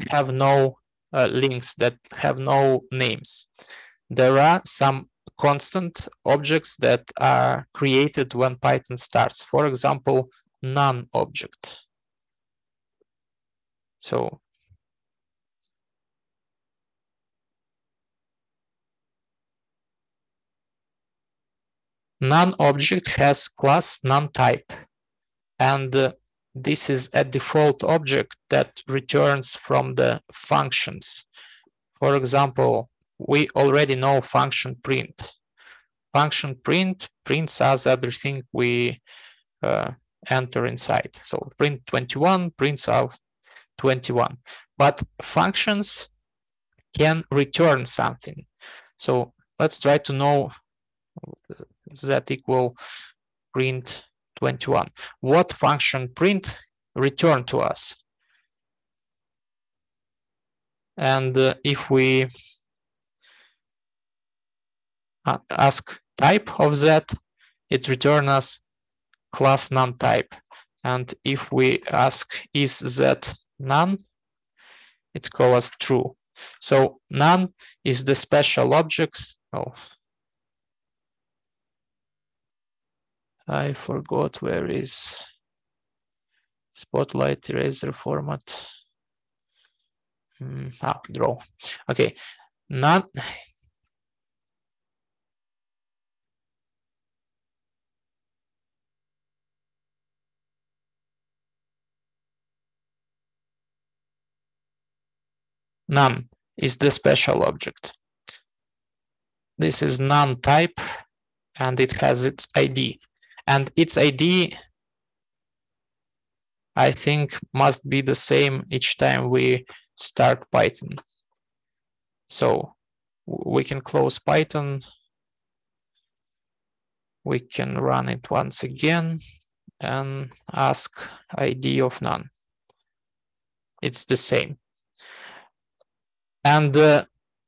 have no links, that have no names, there are some constant objects that are created when Python starts. For example, none object. So none object has class none type, and this is a default object that returns from the functions. For example, we already know function print. Function print prints us everything we enter inside. So print 21 prints out 21. But functions can return something. So let's try to know z equal print 21. What function print return to us? And if we ask type of z, it returns us class none type. And if we ask is z none, it calls us true. So none is the special object. Oh, I forgot where is Spotlight eraser format. Draw. Okay, none. None is the special object. This is none type, and it has its ID. And its ID, I think, must be the same each time we start Python. So we can close Python. We can run it once again. and ask ID of none. It's the same. And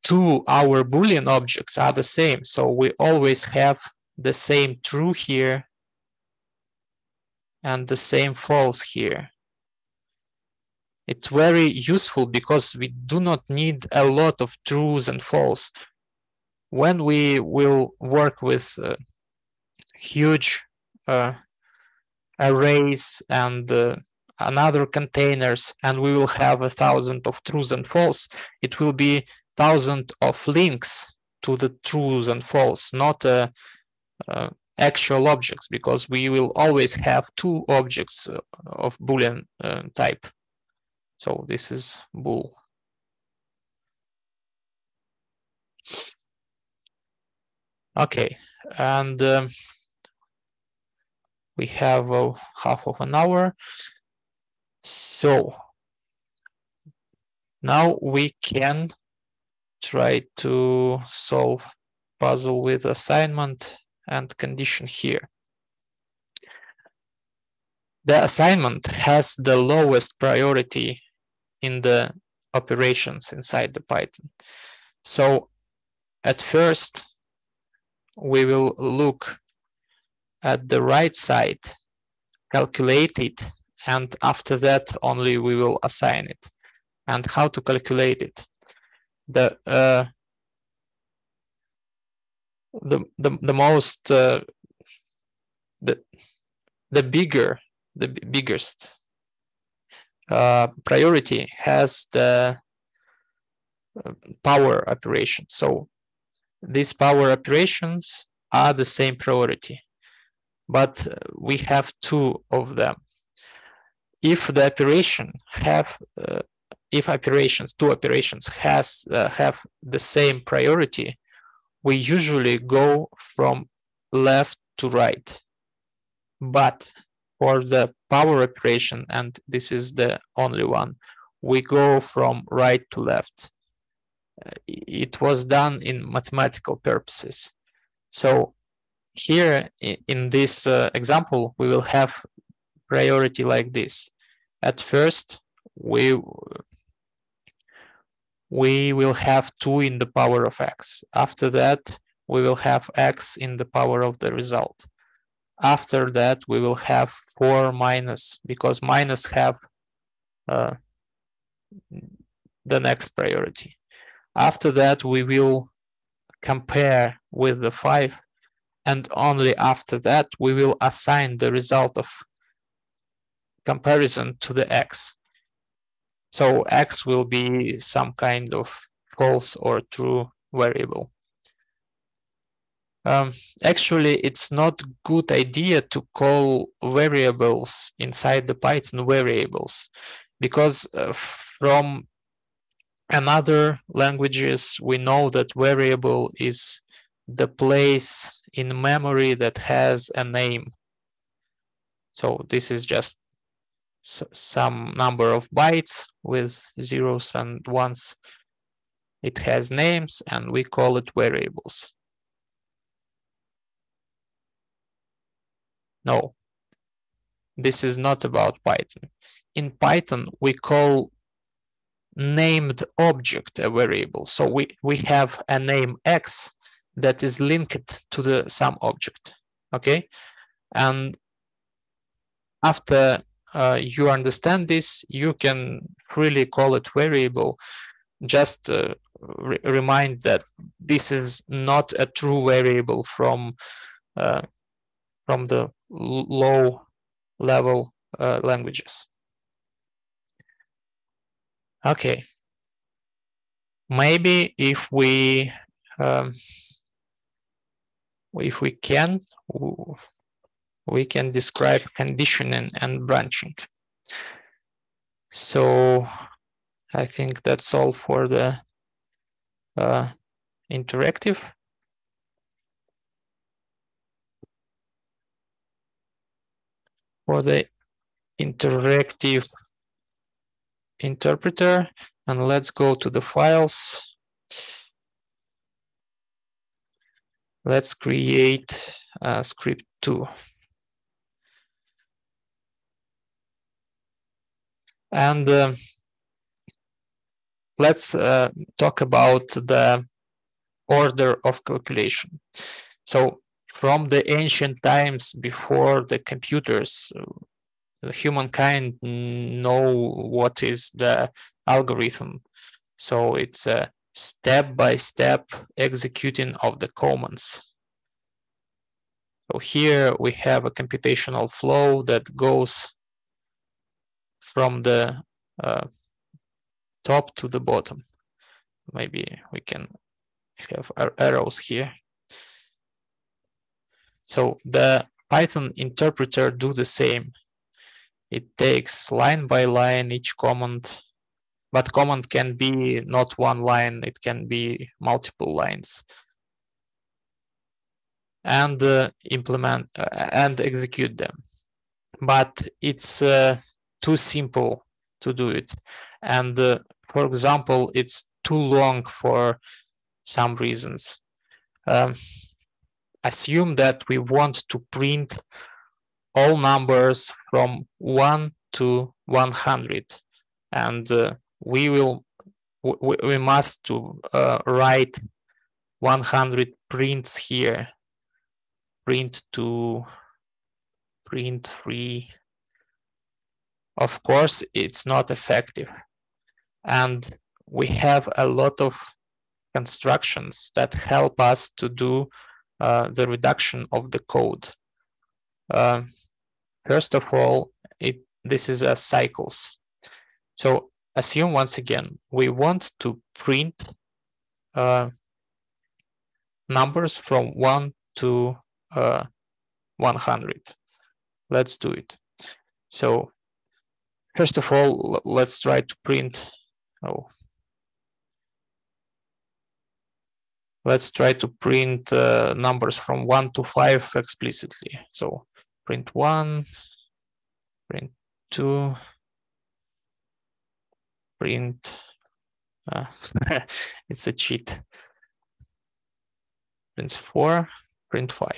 two our Boolean objects are the same. So we always have the same true here and the same false here. It's very useful because we do not need a lot of trues and false. When we will work with huge arrays and another containers, and we will have 1,000 of trues and false, it will be 1,000 of links to the trues and false, not actual objects, because we will always have two objects of Boolean type. So this is bool. Okay, and we have half of an hour. So now we can try to solve puzzle with assignment and condition here. The assignment has the lowest priority in the operations inside the Python. So at first, we will look at the right side, calculate it, and after that only we will assign it. And how to calculate it? The biggest priority has the power operation. So these power operations are the same priority, but we have two of them. If the operation have, two operations have the same priority, we usually go from left to right. But for the power operation, and this is the only one, we go from right to left. It was done in mathematical purposes. So here in this example, we will have priority like this. At first, we will have 2 in the power of x. After that, we will have x in the power of the result. After that, we will have 4 minus, because minus have the next priority. After that, we will compare with the 5, and only after that, we will assign the result of comparison to the x. So x will be some kind of false or true variable. Actually, it's not a good idea to call variables inside the Python variables, because from another languages, we know that variable is the place in memory that has a name. So this is just some number of bytes with zeros and ones. It has names and we call it variables. No, this is not about Python. In Python, we call named object a variable. So we have a name x that is linked to some object, okay? And after you understand this, you can freely call it variable. Just remind that this is not a true variable from the low level languages. Okay. Maybe if we can, we can describe conditioning and branching. So I think that's all for the interactive. For the interactive interpreter, and let's go to the files. Let's create script 2. And let's talk about the order of calculation. So from the ancient times before the computers, humankind know what is the algorithm. So it's a step-by-step executing of the commands. So here we have a computational flow that goes from the top to the bottom. Maybe we can have arrows here. So the Python interpreter do the same. It takes line by line each command, but command can be not one line, it can be multiple lines. And implement and execute them. But it's too simple to do it. And for example, it's too long for some reasons. Assume that we want to print all numbers from 1 to 100, and we must to write 100 prints here, print 2, print 3. Of course, it's not effective, and we have a lot of constructions that help us to do the reduction of the code. First of all, this is a cycles. So assume once again, we want to print numbers from 1 to 100. Let's do it. So first of all, let's try to print, let's try to print numbers from 1 to 5 explicitly. So print 1, print 2, print, it's a cheat, print 4, print 5.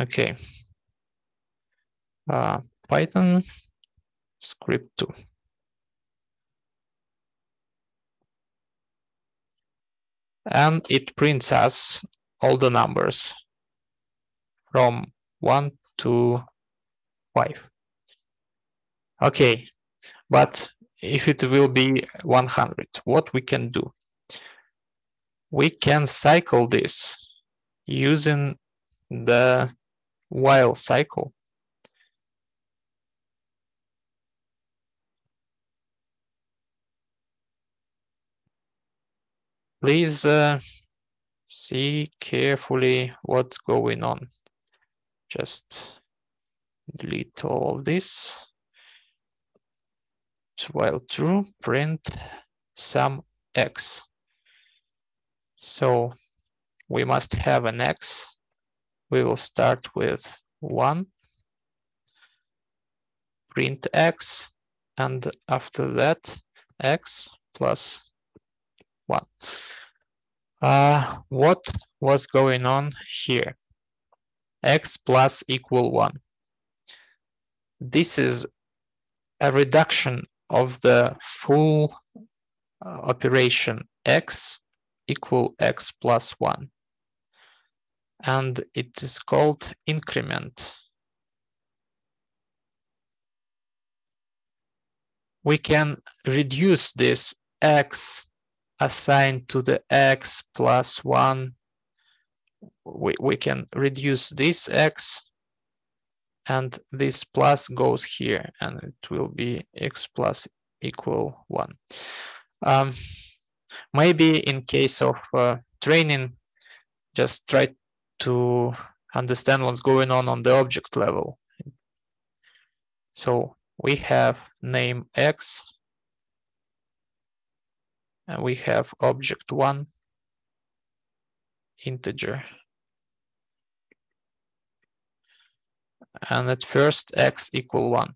Okay, Python script 2. And it prints us all the numbers from 1 to 5. Okay, but if it will be 100, what we can do? We can cycle this using the while cycle. Please see carefully what's going on. Just delete all of this. While true, print some x. So we must have an x. We will start with 1, print x, and after that, x plus 1. What was going on here? X plus equal 1. This is a reduction of the full operation x equal x plus 1. And it is called increment. We can reduce this x assigned to the x plus 1. We can reduce this x, and this plus goes here, and it will be x plus equal 1. Maybe in case of training, just try to understand what's going on the object level. So we have name x, and we have object 1, integer. And at first x equal 1.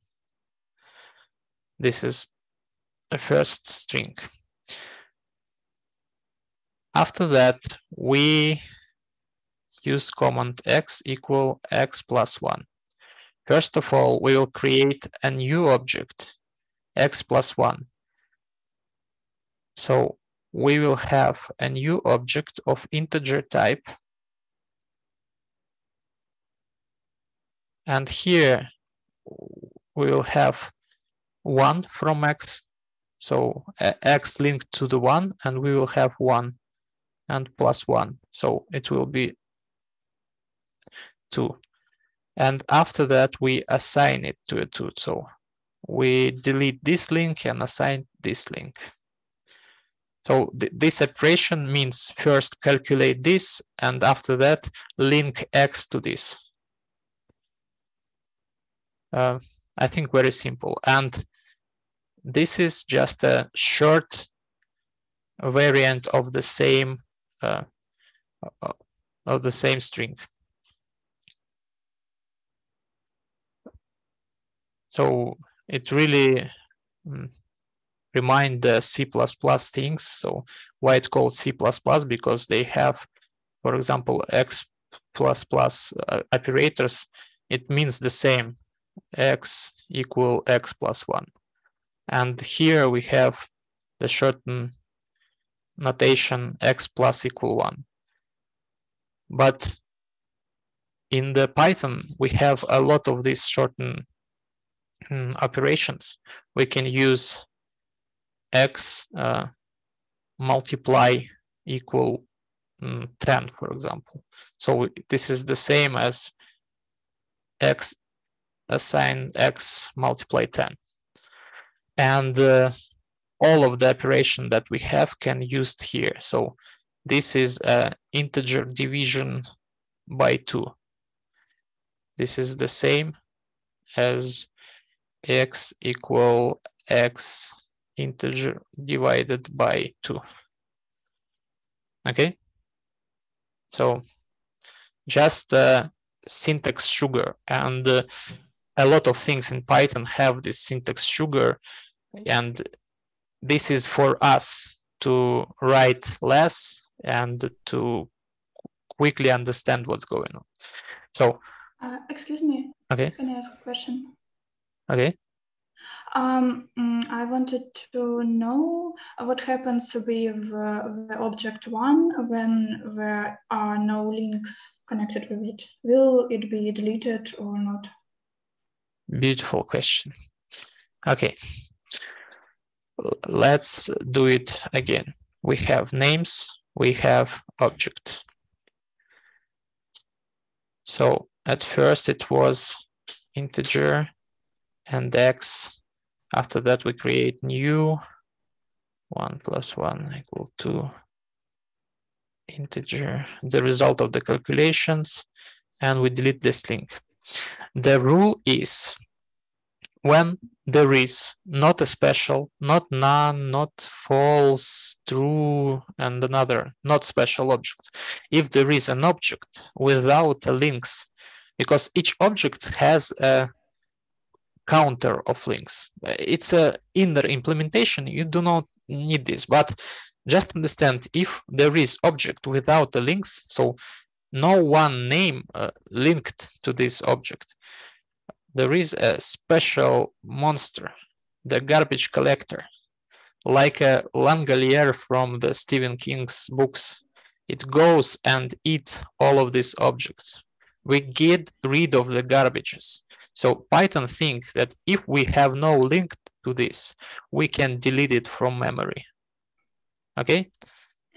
This is a first string. After that, we use command x equal x plus 1. First of all, we will create a new object, x plus 1. So we will have a new object of integer type. And here we will have 1 from x. So x linked to the 1, and we will have 1 and plus 1. So it will be 2. And after that, we assign it to a 2. So we delete this link and assign this link. So this operation means first calculate this, and after that, link x to this. I think very simple. And this is just a short variant of the same string. So it really remind the C++ things. So why it's called C+? Because they have, for example, x++ operators. It means the same, x equal x plus 1. And here we have the shortened notation x plus equal 1. But in the Python, we have a lot of these shortened operations. We can use x multiply equal 10, for example. So this is the same as x assign x multiply 10. And all of the operation that we have can used here. So this is integer division by 2. This is the same as x equal x integer divided by 2. Okay, so just syntax sugar, and a lot of things in Python have this syntax sugar, and this is for us to write less and to quickly understand what's going on. So excuse me, okay, can I ask a question? Okay. I wanted to know what happens with the object 1 when there are no links connected with it. Will it be deleted or not? Beautiful question. Okay, let's do it again. We have names, we have object. So at first it was integer and x. After that we create new 1 plus 1 equal 2 integer, the result of the calculations, and we delete this link. The rule is when there is not a special, not none, not false, true, and another not special objects. If there is an object without a links, because each object has a counter of links. It's a inner implementation, you do not need this, but just understand if there is object without the links, so no one name linked to this object, there is a special monster, the garbage collector, like a Langolier from the Stephen King's books. It goes and eats all of these objects. We get rid of the garbages. So Python thinks that if we have no link to this, we can delete it from memory. Okay?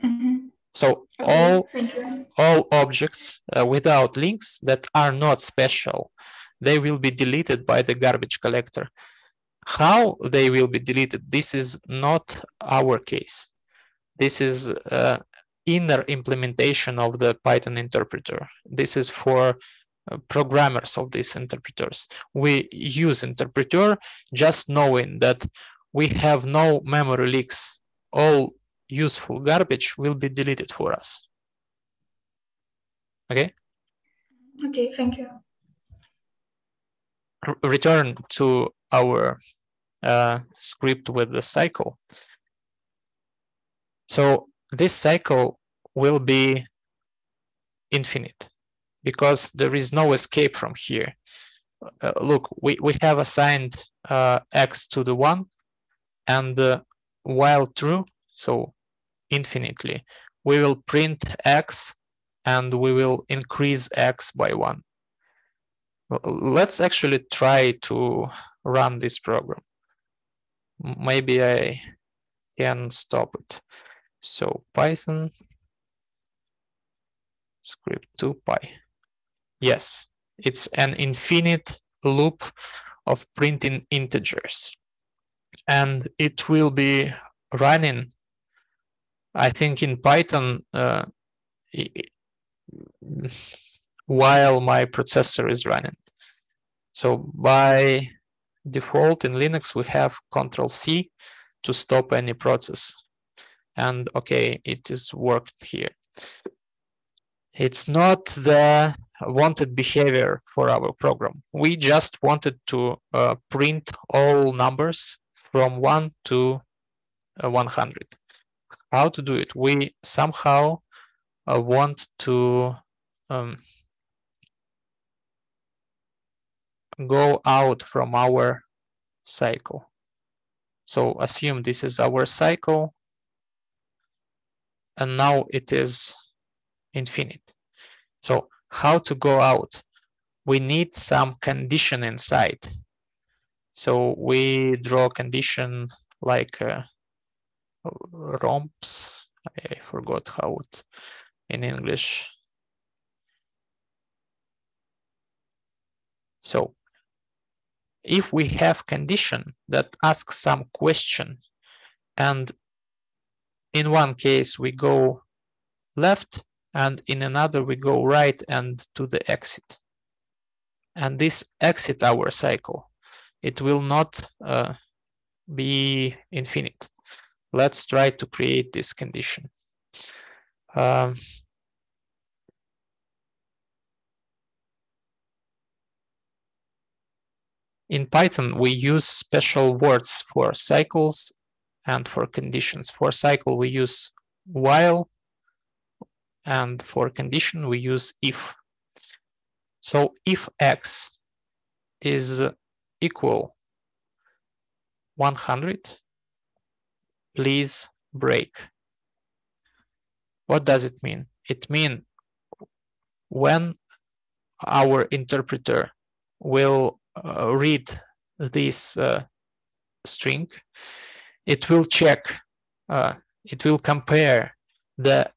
Mm-hmm. So Okay, all objects without links that are not special, they will be deleted by the garbage collector. How they will be deleted, this is not our case. This is inner implementation of the Python interpreter. This is for programmers of these interpreters. We use interpreter just knowing that we have no memory leaks. All useful garbage will be deleted for us. Okay? Okay, thank you. Return to our script with the cycle. So this cycle will be infinite. because there is no escape from here. Look, we have assigned x to the 1, and while true, so infinitely, we will print x and we will increase x by 1. Let's actually try to run this program. Maybe I can stop it. So Python script 2py. Yes, it's an infinite loop of printing integers. And it will be running, I think, in Python while my processor is running. So by default in Linux, we have Ctrl+C to stop any process. And okay, it is worked here. It's not the wanted behavior for our program. We just wanted to print all numbers from 1 to 100. How to do it? We somehow want to go out from our cycle. So assume this is our cycle, and now it is infinite. So how to go out? We need some condition inside. So we draw a condition like romps. I forgot how it in English. So if we have condition that asks some question, and in one case we go left, and in another we go right and to the exit, and this exit our cycle, it will not be infinite. Let's try to create this condition. In Python, we use special words for cycles and for conditions. For cycle, we use while, and for condition, we use if. So if x is equal 100, please break. What does it mean? It means when our interpreter will read this string, it will check, it will compare the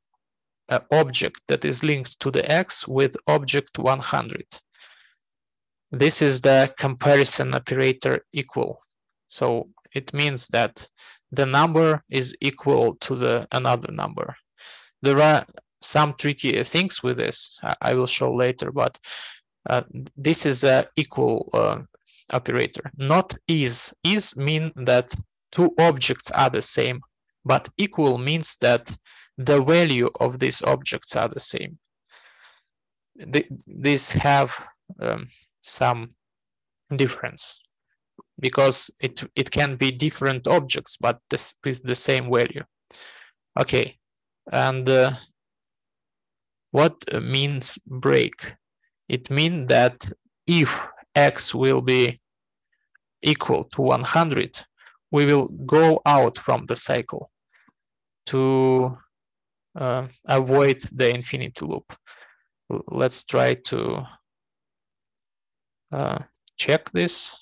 object that is linked to the x with object 100. This is the comparison operator equal. So it means that the number is equal to the another number. There are some tricky things with this I will show later, but this is a equal operator. Not is. Is mean that two objects are the same, but equal means that the value of these objects are the same. These have some difference because it can be different objects, but this is the same value. Okay, and what means break? It means that if x will be equal to 100, we will go out from the cycle to avoid the infinity loop. Let's try to check this.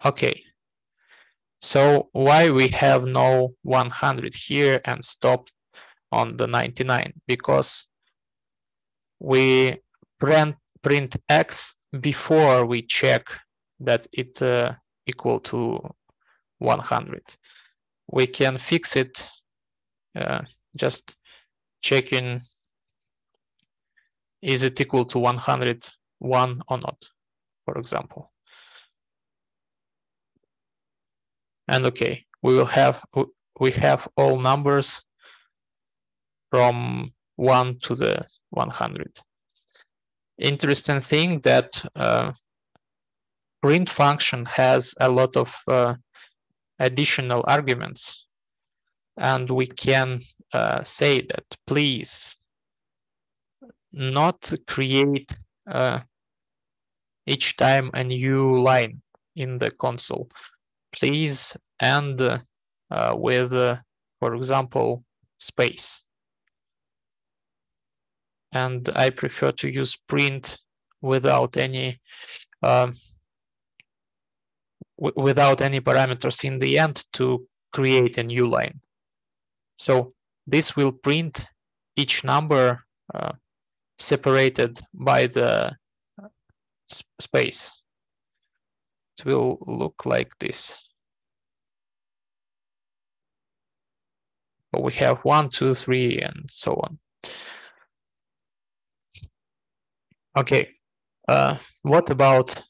Okay, so why we have no 100 here and stopped on the 99? Because we print x before we check that it equal to 100. We can fix it just checking is it equal to 101 or not, for example. And okay, we have all numbers from 1 to the 100. Interesting thing that print function has a lot of additional arguments, and we can say that please not create each time a new line in the console. Please end with, for example, space. And I prefer to use print without any without any parameters in the end to create a new line. So this will print each number separated by the space. It will look like this. So we have 1, 2, 3, and so on. Okay, what about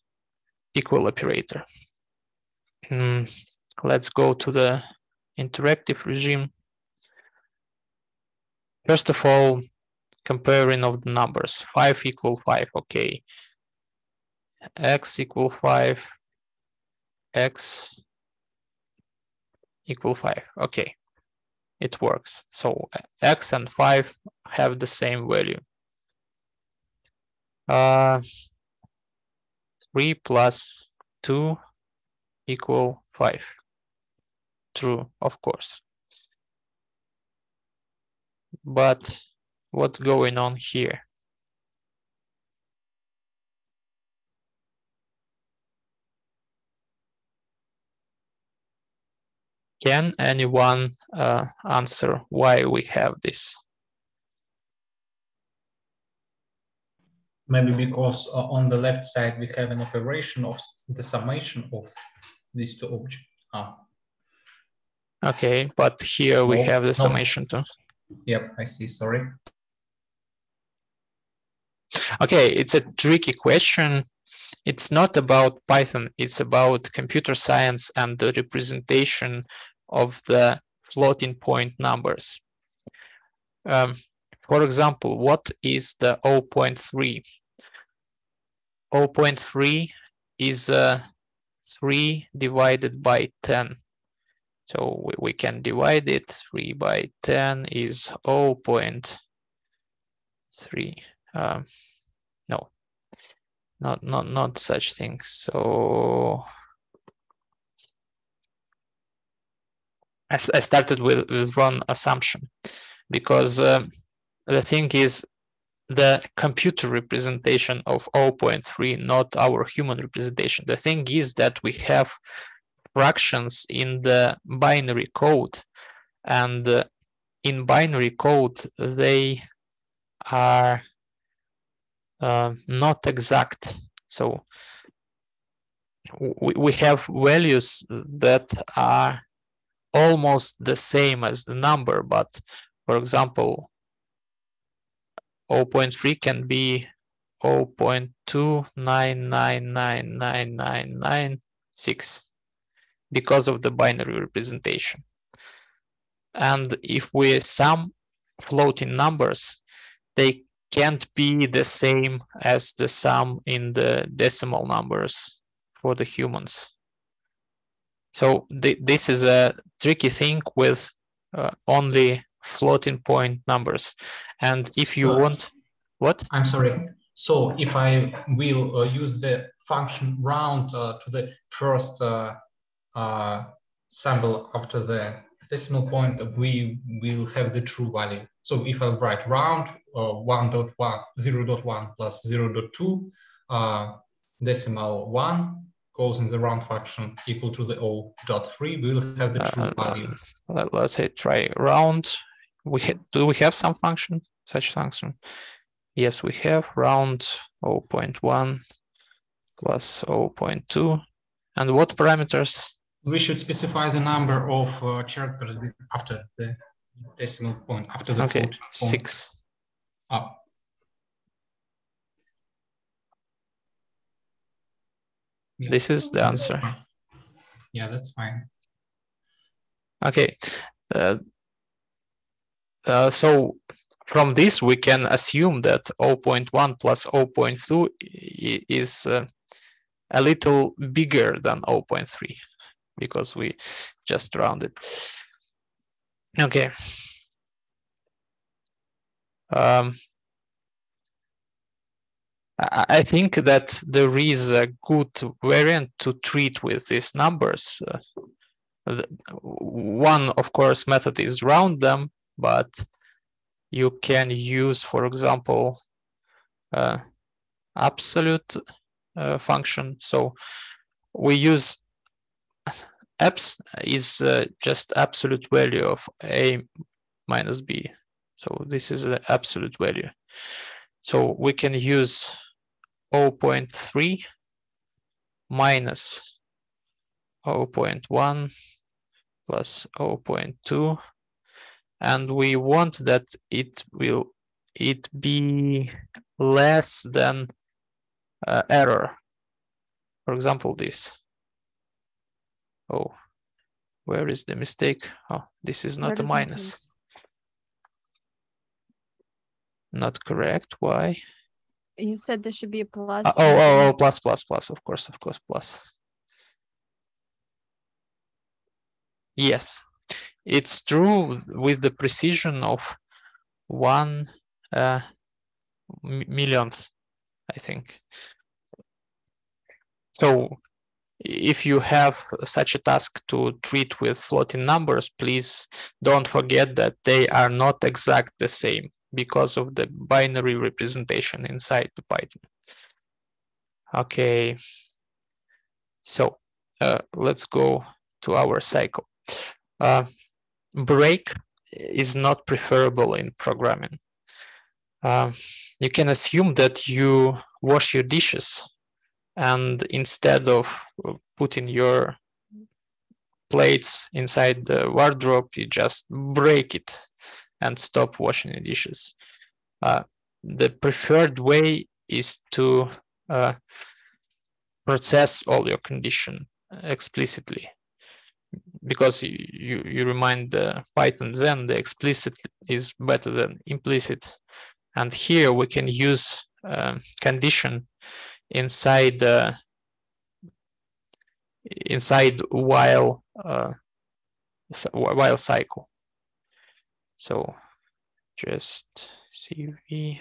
equal operator? Let's go to the interactive regime. First of all, comparing of the numbers. 5 equal 5, okay. X equal 5, X equal 5, okay. It works. So X and 5 have the same value. 3 plus 2 equal 5. True, of course. But what's going on here? Can anyone answer why we have this? Maybe because on the left side we have an operation of the summation of these two objects. Okay, but here we have the summation too. Yep, I see, sorry. Okay, it's a tricky question. It's not about Python, it's about computer science and the representation of the floating point numbers. For example, what is the 0.3? 0.3 is 3 divided by 10. So we can divide it. 3 by 10 is 0.3. No, not such things. So I started with one assumption, because the thing is the computer representation of 0.3, not our human representation. The thing is that we have fractions in the binary code, and in binary code they are not exact. So we have values that are almost the same as the number, but for example 0.3 can be 0.2999996 because of the binary representation. And if we sum floating numbers, they can't be the same as the sum in the decimal numbers for the humans. So this is a tricky thing with only floating point numbers. And if you want, what? I'm sorry. So if I will use the function round to the first symbol after the decimal point, we will have the true value. So if I write round 1.1, 0.1 plus 0.2, decimal 1, closing the round function equal to the 0.3, we will have the true value. Let's say try round. Do we have some function, such function? Yes, we have round 0.1 plus 0.2. And what parameters? We should specify the number of characters after the decimal point, after the float point. 6. Oh. Yeah. This is the answer. Yeah, that's fine. Okay. So from this, we can assume that 0.1 plus 0.2 is a little bigger than 0.3 because we just rounded. Okay. I think that there is a good variant to treat with these numbers. One, of course, method is round them, but you can use, for example, absolute function. So we use abs is just absolute value of a minus b. So this is the absolute value. So we can use 0.3 minus 0.1 plus 0.2, and we want that it be less than error. For example, this. Oh, where is the mistake? Oh, this is not a minus. Not correct. Why? You said there should be a plus. Plus, of course, plus. Yes, it's true with the precision of 1 millionth, I think. So if you have such a task to treat with floating numbers, please don't forget that they are not exact the same because of the binary representation inside the Python. Okay, so let's go to our cycle. Break is not preferable in programming. You can assume that you wash your dishes, and instead of putting your plates inside the wardrobe, you just break it and stop washing the dishes. The preferred way is to process all your condition explicitly, because you remind the Python then the explicit is better than implicit. And here we can use condition inside while cycle. So just CV.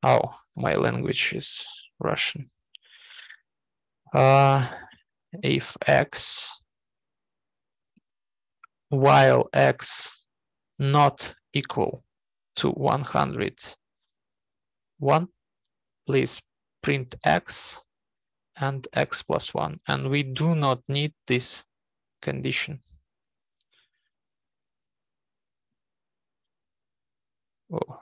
Oh, my language is Russian. If x while x not equal to 101, please print x and x plus 1, and we do not need this condition. Oh.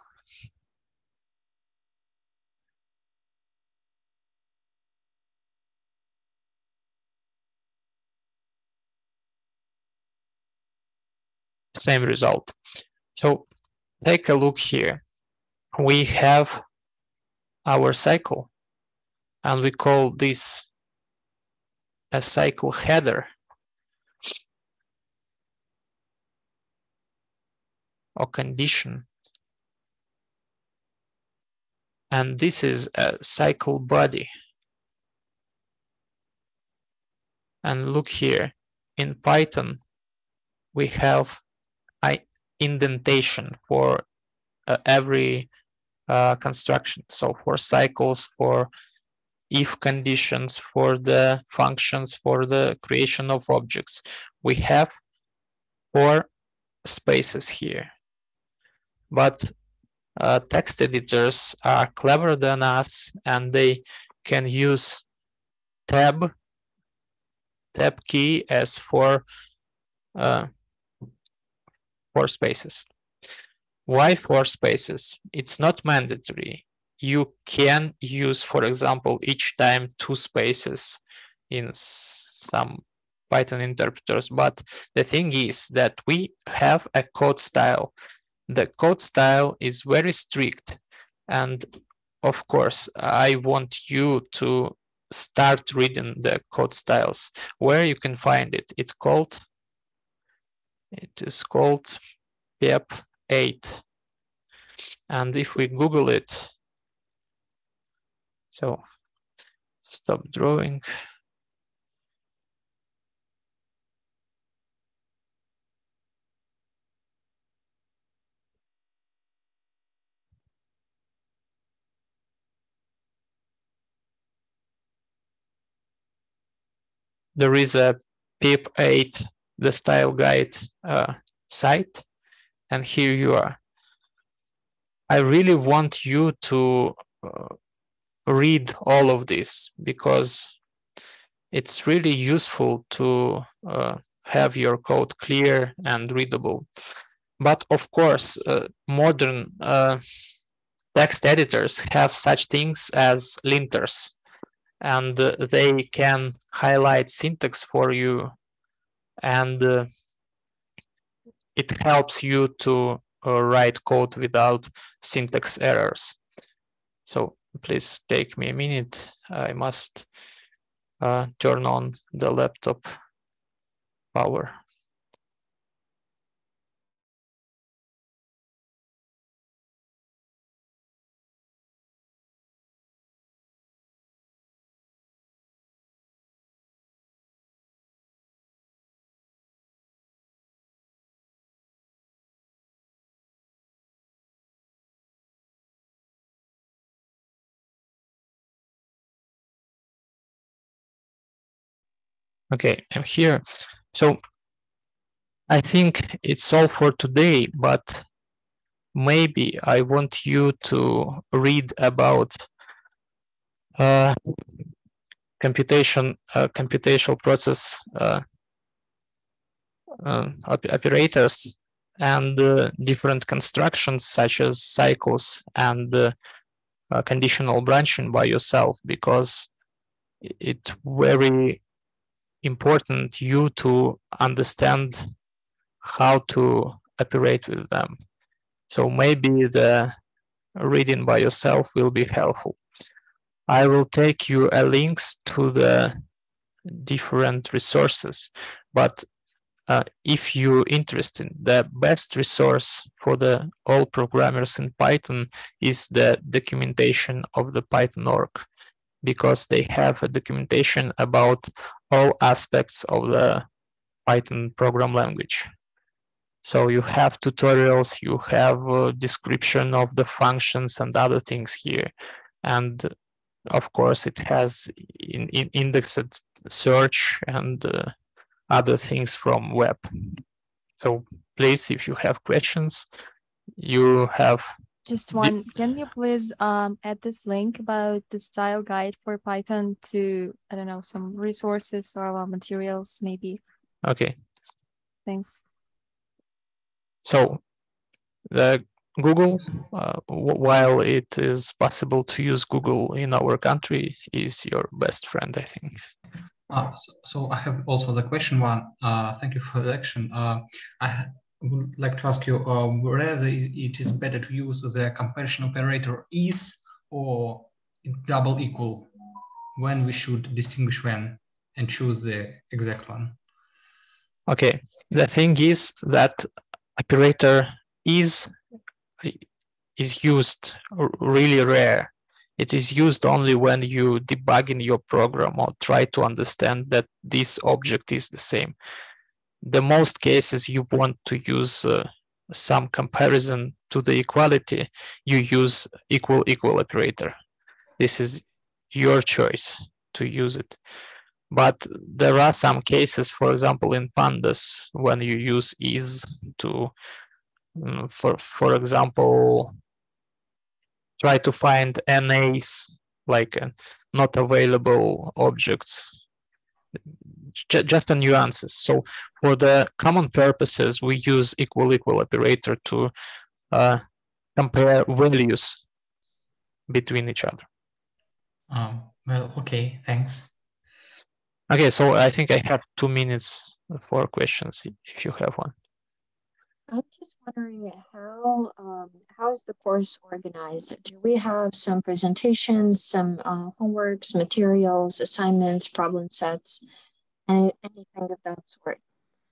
Same result. So take a look here. We have our cycle, and we call this a cycle header or condition. And this is a cycle body. And look here, in Python, we have an indentation for every construction. So for cycles, for if conditions, for the functions, for the creation of objects, we have 4 spaces here. But text editors are cleverer than us, and they can use tab key as 4 spaces. Why 4 spaces? It's not mandatory. You can use, for example, each time 2 spaces in some Python interpreters, but the thing is that we have a code style. The code style is very strict, and of course, I want you to start reading the code styles. Where you can find it? It is called PEP 8. And if we Google it, so stop drawing. there is a pip8, the style guide site, and here you are. I really want you to read all of this because it's really useful to have your code clear and readable. But of course, modern text editors have such things as linters, and they can highlight syntax for you, and it helps you to write code without syntax errors. So please take me a minute. I must turn on the laptop power. Okay, I'm here. So I think it's all for today, but maybe I want you to read about computational process operators and different constructions such as cycles and conditional branching by yourself, because it's very important you to understand how to operate with them. So maybe the reading by yourself will be helpful. I will take you links to the different resources, but if you're interested, the best resource for the all programmers in Python is the documentation of the Python org, because they have a documentation about all aspects of the Python program language. So you have tutorials, you have a description of the functions and other things here. And of course, it has indexed search and other things from web. So please, if you have questions, you have. Just one, can you please add this link about the style guide for Python to, I don't know, some resources or materials maybe? Okay. Thanks. So the Google, while it is possible to use Google in our country, is your best friend, I think. So I have also the question one. Thank you for the Lection. I would like to ask you whether it is better to use the comparison operator is or double equal, when we should distinguish when and choose the exact one. Okay, the thing is that operator is used really rare. It is used only when you debug in your program or try to understand that this object is the same. The most cases you want to use some comparison to the equality, you use equal operator. This is your choice to use it. But there are some cases, for example, in pandas, when you use is to, for example, try to find NAs, like not available objects, just a nuances. So for the common purposes, we use equal operator to compare values between each other. Well, okay, thanks. Okay, so I think I have 2 minutes for questions if you have one. I'm just wondering how is the course organized? Do we have some presentations, some homeworks, materials, assignments, problem sets, anything of that sort?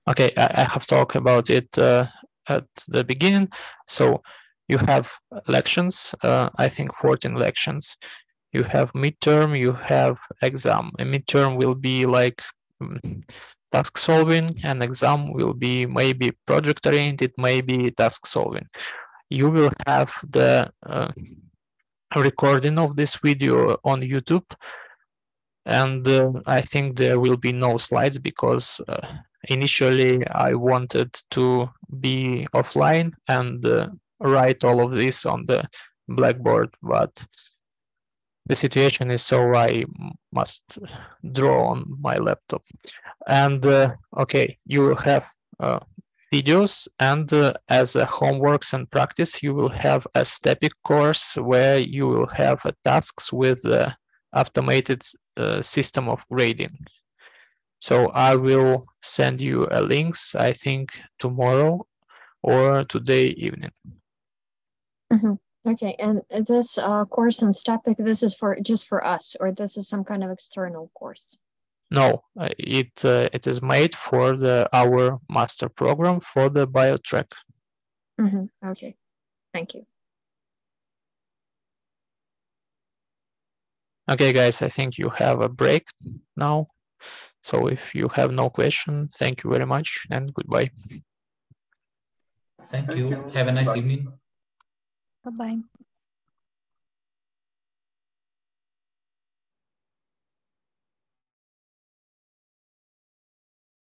Okay, I have talked about it at the beginning. So you have lections, I think 14 lections. You have midterm, you have exam. A midterm will be like task solving, and exam will be maybe project oriented, maybe task solving. You will have the recording of this video on YouTube. And I think there will be no slides because initially I wanted to be offline and write all of this on the Blackboard, but the situation is so I must draw on my laptop. And okay, you will have videos, and as a homeworks and practice, you will have a STEPIC course where you will have tasks with the automated system of grading. So I will send you a links, I think tomorrow or today evening. Mm-hmm. Okay, and this course on STEPIC, this is for just for us, or this is some kind of external course? No, it is made for our master program for the biotrack. Mm-hmm. Okay, thank you. Okay, guys, I think you have a break now. So if you have no question, thank you very much and goodbye. Thank you. Have a nice evening. Bye-bye.